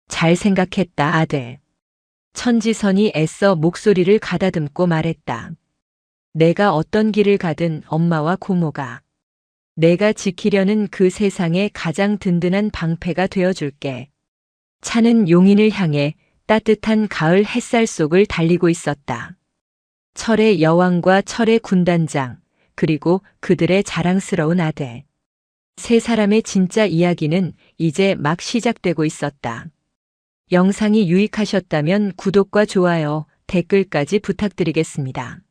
잘 생각했다 아들. 천지선이 애써 목소리를 가다듬고 말했다. 내가 어떤 길을 가든 엄마와 고모가 내가 지키려는 그 세상의 가장 든든한 방패가 되어줄게. 차는 용인을 향해 따뜻한 가을 햇살 속을 달리고 있었다. 철의 여왕과 철의 군단장, 그리고 그들의 자랑스러운 아들. 세 사람의 진짜 이야기는 이제 막 시작되고 있었다. 영상이 유익하셨다면 구독과 좋아요, 댓글까지 부탁드리겠습니다.